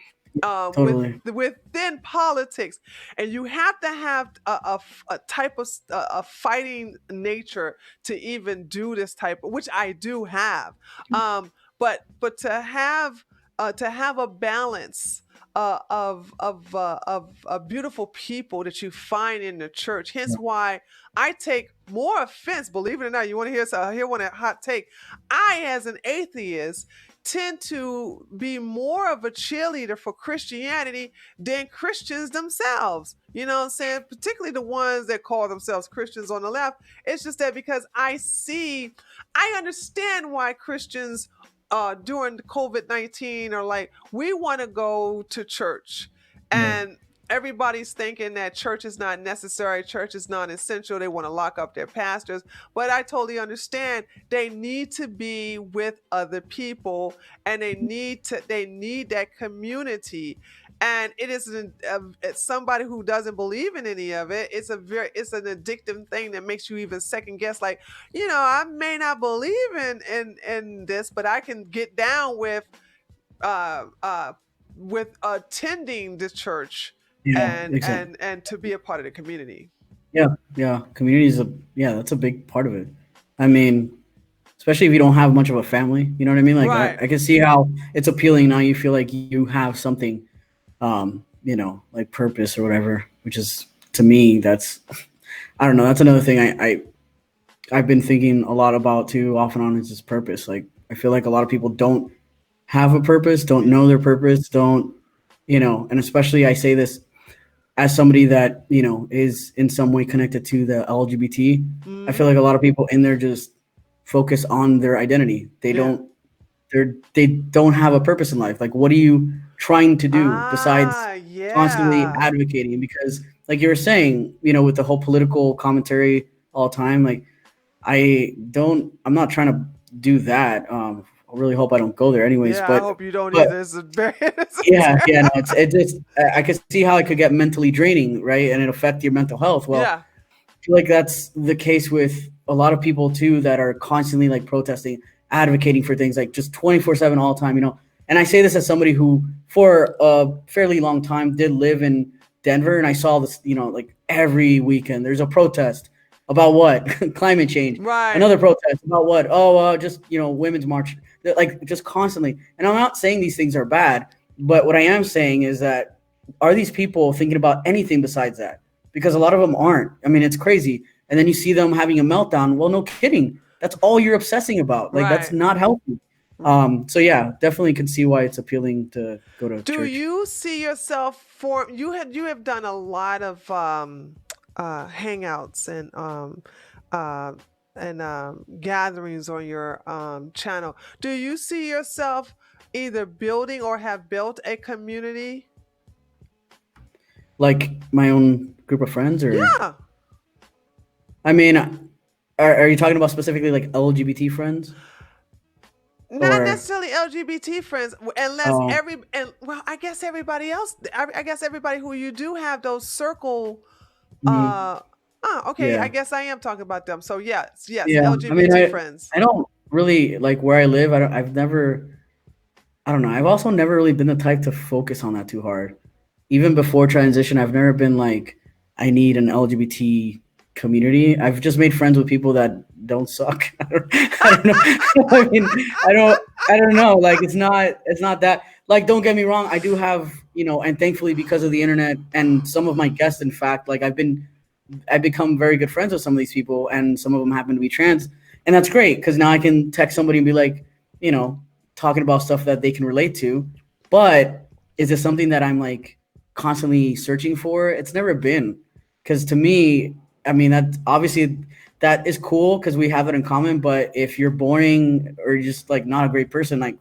totally. within politics, and you have to have a type of a fighting nature to even do this type of, which I do have, but to have a balance of beautiful people that you find in the church. Yeah, Hence why I take more offense. Believe it or not, you want to hear one hot take? I, as an atheist, tend to be more of a cheerleader for Christianity than Christians themselves. You know what I'm saying? Particularly the ones that call themselves Christians on the left. It's just that because I understand why Christians during COVID-19 are like, we want to go to church. yeah, And everybody's thinking that church is not necessary, church is not essential. They want to lock up their pastors. But I totally understand they need to be with other people, and they need that community. And it isn't it's somebody who doesn't believe in any of it. It's an addictive thing that makes you even second guess, like, I may not believe in this, but I can get down uh uh with attending the church yeah, and exactly. and and to be a part of the community. Yeah, yeah. Community is a yeah. That's a big part of it. I mean, especially if you don't have much of a family. You know what I mean? Like Right. I can see how it's appealing now. You feel like you have something, like purpose or whatever. Which is to me, that's I don't know. That's another thing I've been thinking a lot about too, off and on, is just purpose. Like I feel like a lot of people don't have a purpose, don't know their purpose, don't and especially I say this as somebody that is in some way connected to the LGBT. I feel Hmm. like a lot of people in there just focus on their identity. Yeah. They don't have a purpose in life. Like, what are you trying to do besides constantly Yeah. advocating? Because, like you were saying, with the whole political commentary all the time, like I'm not trying to do that. I really hope I don't go there, anyways. Yeah, I But hope you don't but either. It's a very it's yeah, a yeah, no, it just I could see how it could get mentally draining, right, and it affect your mental health. Well, yeah. I feel like that's the case with a lot of people too that are constantly like protesting, advocating for things like just 24/7 all the time. And I say this as somebody who, for a fairly long time, did live in Denver, and I saw this, like every weekend. There's a protest about what climate change, Right. another protest about what just women's march, like just constantly. And I'm not saying these things are bad, but what I am saying is that are these people thinking about anything besides that? Because a lot of them aren't. I mean, it's crazy. And then you see them having a meltdown. Well, no kidding. That's all you're obsessing about. Like that's Right. not healthy. So yeah, definitely can see why it's appealing to go to Do church. you see yourself for you have done a lot of hangouts uh, and gatherings on your channel. Do you see yourself either building or have built a community? Like my own group of friends, or Yeah, I mean, are you talking about specifically like LGBT friends, not or necessarily LGBT friends, unless um, well, I guess everybody else. I guess everybody who you do have those circle. mhm, Uh, okay. I yeah, guess I am talking about them. So yes, yes, yeah. I mean, LGBT friends. I don't really like where I live. I've never, I don't know. I've also never really been the type to focus on that too hard. Even before transition, I've never been like, I need an LGBT community. I've just made friends with people that don't suck. I don't know. I mean, I don't know. Like it's not that, like, don't get me wrong. I do have, and thankfully because of the internet and some of my guests, in fact, like I've become very good friends with some of these people, and some of them happen to be trans, and that's great because now I can text somebody and be like, you know, talking about stuff that they can relate to. But is it something that I'm like constantly searching for? It's never been, because to me, I mean, that obviously that is cool because we have it in common. But if you're boring or just like not a great person, like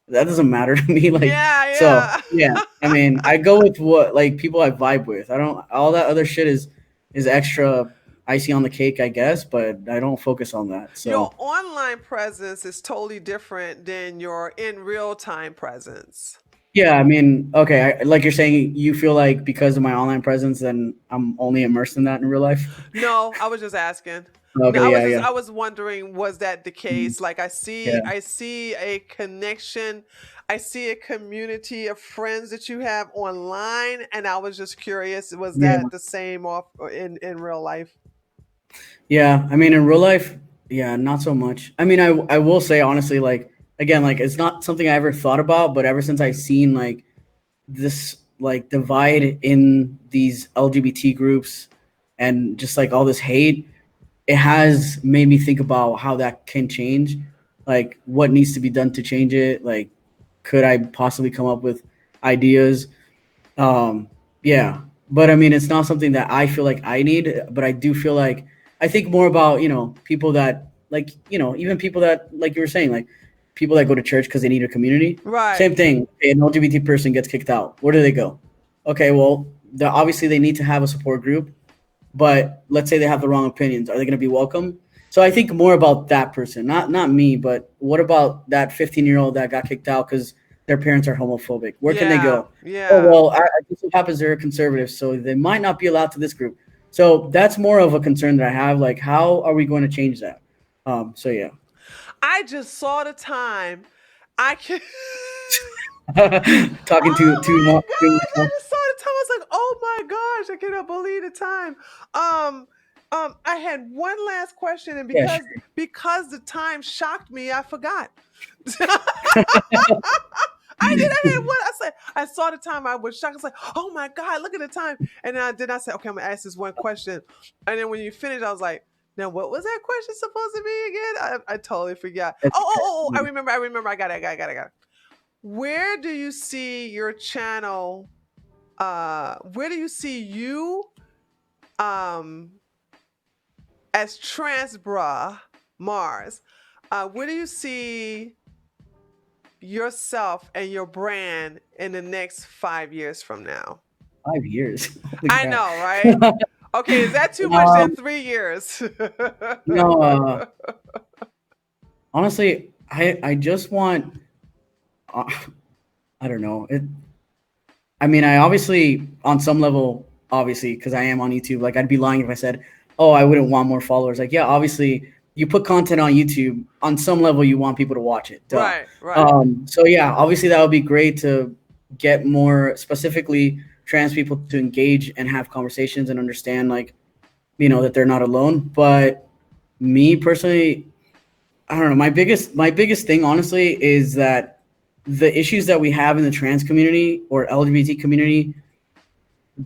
that doesn't matter to me. Like, so Yeah, yeah, I yeah. mean, I go with what like people I vibe with. I don't all that other shit is extra icing on the cake, I guess, but I don't focus on that. Your So online presence is totally different than your in real time presence. yeah, I mean, okay, like you're saying, you feel like because of my online presence, then I'm only immersed in that in real life. No, I was just asking. No, Okay, yeah, yeah, I was wondering, was that the mhm, case? Like yeah, I see a connection, I see a community of friends that you have online, and I was just curious, was yeah, that the same off in real life? yeah. I mean, in real life, yeah, not so much. I mean, I will say honestly, like again, like it's not something I ever thought about, but ever since I've seen like this like divide in these LGBT groups and just like all this hate, it has made me think about how that can change, like what needs to be done to change it. Like, could I possibly come up with ideas? Yeah, but I mean, it's not something that I feel like I need, but I do feel like I think more about people that like even people that like you were saying, like people that go to church because they need a community. Right. Same thing. An LGBT person gets kicked out. Where do they go? Okay, well, obviously they need to have a support group, but let's say they have the wrong opinions. Are they going to be welcome? So I think more about that person, not me, but what about that 15-year-old that got kicked out because their parents are homophobic? Where can they Yeah, go? Oh yeah. well, I just so happens they're a conservative, so they might not be allowed to this group. So that's more of a concern that I have. Like, how are we going to change that? So yeah, I just saw the time. I can. talking Oh too my much. Too gosh, I much. just saw the time. I was like, oh my gosh, I cannot believe the time. Um, I had one last question, and Yeah, because the time shocked me, I forgot. I had one. I said, I saw the time. I was shocked. I was like, oh my God, look at the time. And then I said, okay, I'm gonna ask this one question. And then when you finished, I was like, now what was that question supposed to be again? I totally forgot. that's I okay. remember. I got it. I got it. Where do you see your channel? Where do you see you um as TransBruh Mars? Where do you see yourself and your brand in the next 5 years from now? 5 years. Holy I crap. know, right? Okay, is that too much in um, 3 years? no, honestly, I just want. Uh, I don't know. I mean, I obviously, on some level, obviously, because I am on YouTube, like I'd be lying if I said, "Oh, I wouldn't want more followers." Like, yeah, obviously, you put content on YouTube, on some level you want people to watch it. Duh. Right, right. So yeah, obviously that would be great to get more specifically trans people to engage and have conversations and understand, like, that they're not alone. But me personally, I don't know. My biggest thing, honestly, is that the issues that we have in the trans community or LGBT community,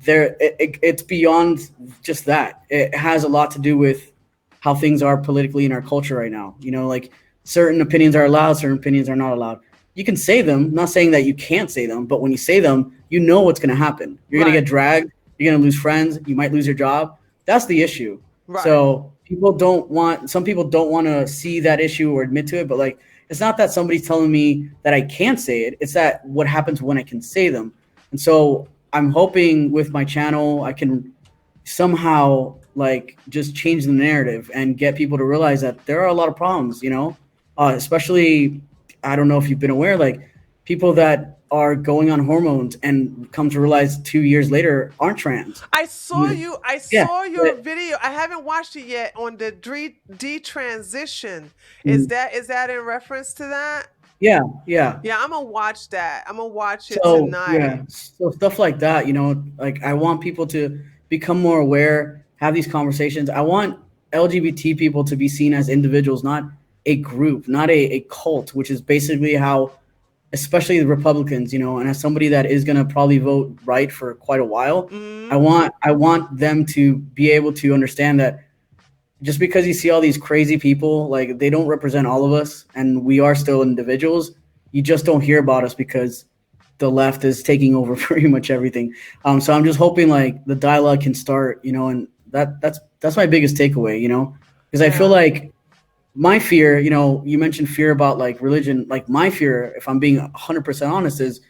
it's beyond just that. It has a lot to do with how things are politically in our culture right now. Like, certain opinions are allowed, certain opinions are not allowed. You can say them, I'm not saying that you can't say them, but when you say them, you know what's going to happen. You're going to Right, get dragged, you're going to lose friends, you might lose your job. That's the issue. right. So some people don't want to see that issue or admit to it, but like, it's not that somebody's telling me that I can't say it, it's that what happens when I can say them. And so I'm hoping with my channel I can somehow, like, just change the narrative and get people to realize that there are a lot of problems, especially, I don't know if you've been aware, like, people that are going on hormones and come to realize 2 years later aren't trans. I Yeah. saw your video. I haven't watched it yet on the detransition. Is that in reference to that? Yeah, yeah. Yeah, I'm gonna watch that. I'm gonna watch it So tonight. yeah, so stuff like that, like, I want people to become more aware, have these conversations. I want LGBT people to be seen as individuals, not a group, not a cult, which is basically how, especially the Republicans, and as somebody that is gonna probably vote right for quite a while, I Hmm. want I want them to be able to understand that just because you see all these crazy people, like, they don't represent all of us, and we are still individuals. You just don't hear about us because the left is taking over pretty much everything. So I'm just hoping, like, the dialogue can start, and that's my biggest takeaway, because I feel Yeah. like my fear, you mentioned fear about, like, religion. Like, my fear, if I'm being 100% honest, is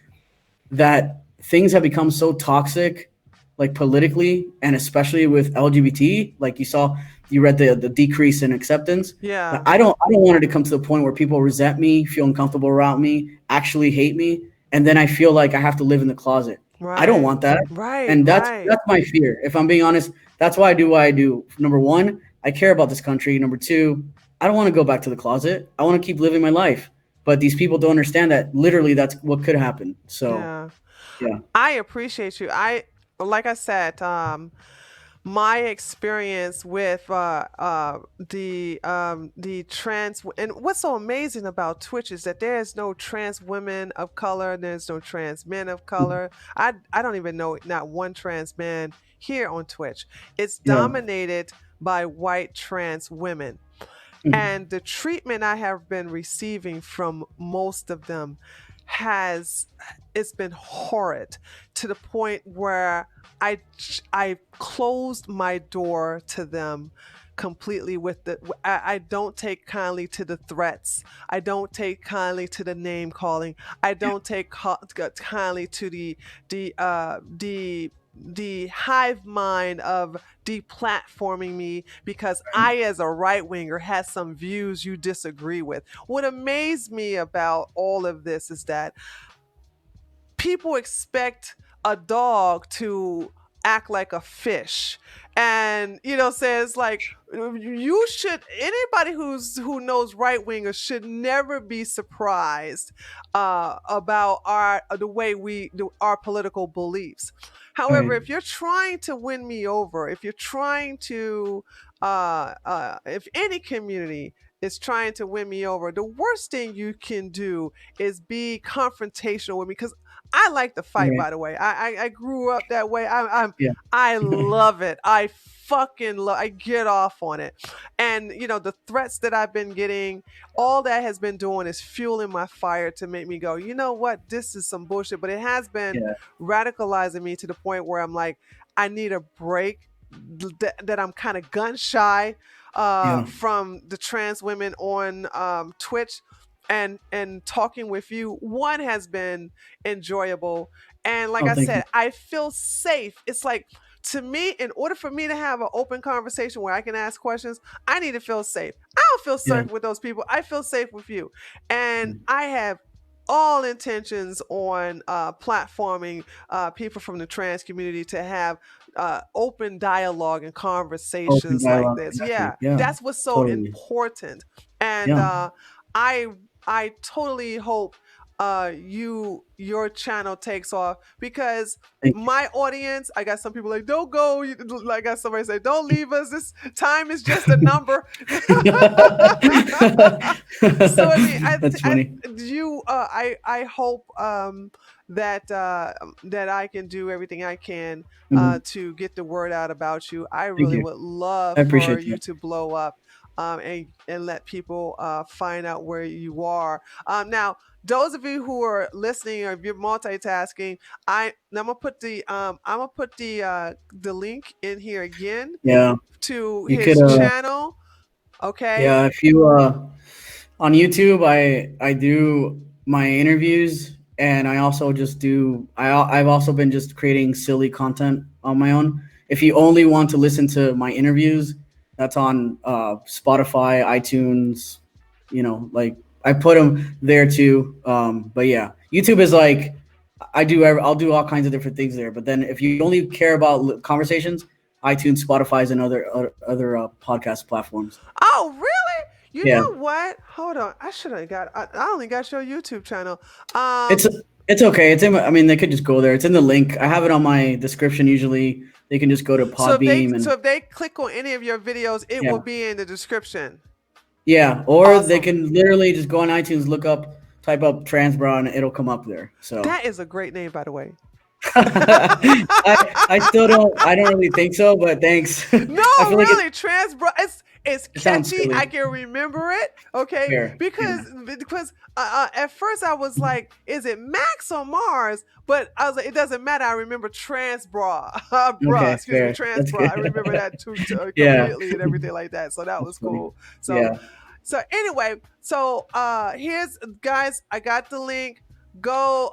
that things have become so toxic, like, politically, and especially with LGBT. Like, you read the decrease in acceptance. But Yeah. I don't want it to come to the point where people resent me, feel uncomfortable around me, actually hate me, and then I feel like I have to live in the closet. I don't Right. want that, Right. and that's Right. that's my fear. If I'm being honest, that's why I do what I do. Number one, I care about this country. Number two, I don't want to go back to the closet. I want to keep living my life. But these people don't understand that literally that's what could happen. So Yeah. yeah. I appreciate you. Like I said, my experience with the trans, and what's so amazing about Twitch is that there is no trans women of color, there's no trans men of color. I don't even know not one trans man here on Twitch. It's Yeah. dominated by white trans women. Mhm. And the treatment I have been receiving from most of them has it's been horrid, to the point where I closed my door to them completely. I don't take kindly to the threats. I don't take kindly to the name calling. I don't take kindly to the hive mind of deplatforming me because I, as a right winger, has some views you disagree with. What amazed me about all of this is that people expect a dog to act like a fish. And says like, you should anybody who knows right wingers should never be surprised about the way we do our political beliefs. However, Right. if you're trying to win me over, if you're trying to if any community is trying to win me over, the worst thing you can do is be confrontational with me, because I like to fight. Right. By the way, I grew up that way. Yeah. I love it. I fucking love. I get off on it, and the threats that I've been getting, all that has been doing is fueling my fire to make me go, you know what, this is some bullshit. But it has been Yeah. radicalizing me to the point where I'm like, I need a break. That I'm kind of gun shy Yeah. from the trans women on Twitch, and talking with you. One has been enjoyable, and like Oh, I thank you. said, I feel safe. It's like, to me, in order for me to have an open conversation where I can ask questions, I need to feel safe. I don't feel Yeah. safe with those people. I feel safe with you, and I have all intentions on platforming people from the trans community to have open dialogue and Open conversations like dialogue, this. exactly. Yeah, Yeah, that's what's so totally. important. And Yeah. I I totally hope your channel takes off, because Thank my audience, I got some people like, don't go, like I got somebody say, don't leave us, this time is just a you. number. So I mean, That's funny. I hope that that I can do everything I can Mhm. to get the word out about you. I Thank really you. would love I for appreciate you that. to blow up, and let people find out where you are. Now, those of you who are listening, or if you're multitasking, I'm gonna put the link in here again Yeah, to you could. his channel. Okay. Yeah, if you on YouTube, I do my interviews, and I also just do. I've also been just creating silly content on my own. If you only want to listen to my interviews, that's on Spotify, iTunes. Like I put them there too. But yeah, YouTube is like I'll do all kinds of different things there. But then if you only care about conversations, iTunes, Spotify's, and other podcast platforms. Oh, really? You Yeah, know what? Hold on. I should have got. I only got your YouTube channel. it's it's okay. It's in. I mean, they could just go there. It's in the link. I have it on my description. Usually, they can just go to Podbeam So and if they click on any of your videos, it will yeah, be in the description. yeah. Or they Awesome. can literally just go on iTunes, type up TransBruh, and it'll come up there. So That is a great name, by the way. I still don't really think so, but thanks. No, I feel like really, TransBruh. It's it sounds catchy. I silly. can remember it. Okay, Fair. Yeah. because at first I was like, is it Max or Mars? But I was like, it doesn't matter. I remember TransBruh. Bruh, Okay. excuse me, Fair. That's TransBruh. good. I remember that too, Yeah. completely, and everything like that. So that That's was funny. cool. So Yeah. anyway, so here's, guys, I got the link. Go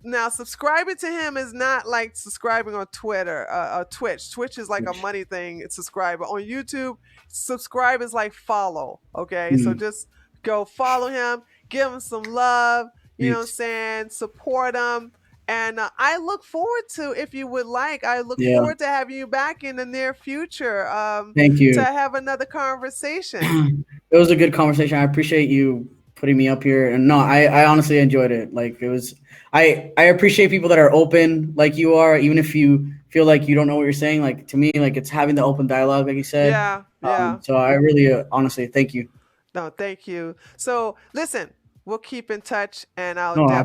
now, subscribing to him is not like subscribing on Twitter or Twitch is like a money thing. It's subscribe. On YouTube, subscribe is like follow. Okay, so Mm, just go follow him, give him some love, you know what I'm thanks. saying, support him. And I look forward to, if you would like, I look Yeah. forward to having you back in the near future, Thank to you. have another conversation. It was a good conversation. I appreciate you putting me up here. And no, I honestly enjoyed it. Like it was I appreciate people that are open like you are, even if you feel like you don't know what you're saying. Like to me, like it's having the open dialogue, like you said. Yeah, yeah. So I really honestly thank you. No, thank you. So listen, we'll keep in touch, and I'll No, definitely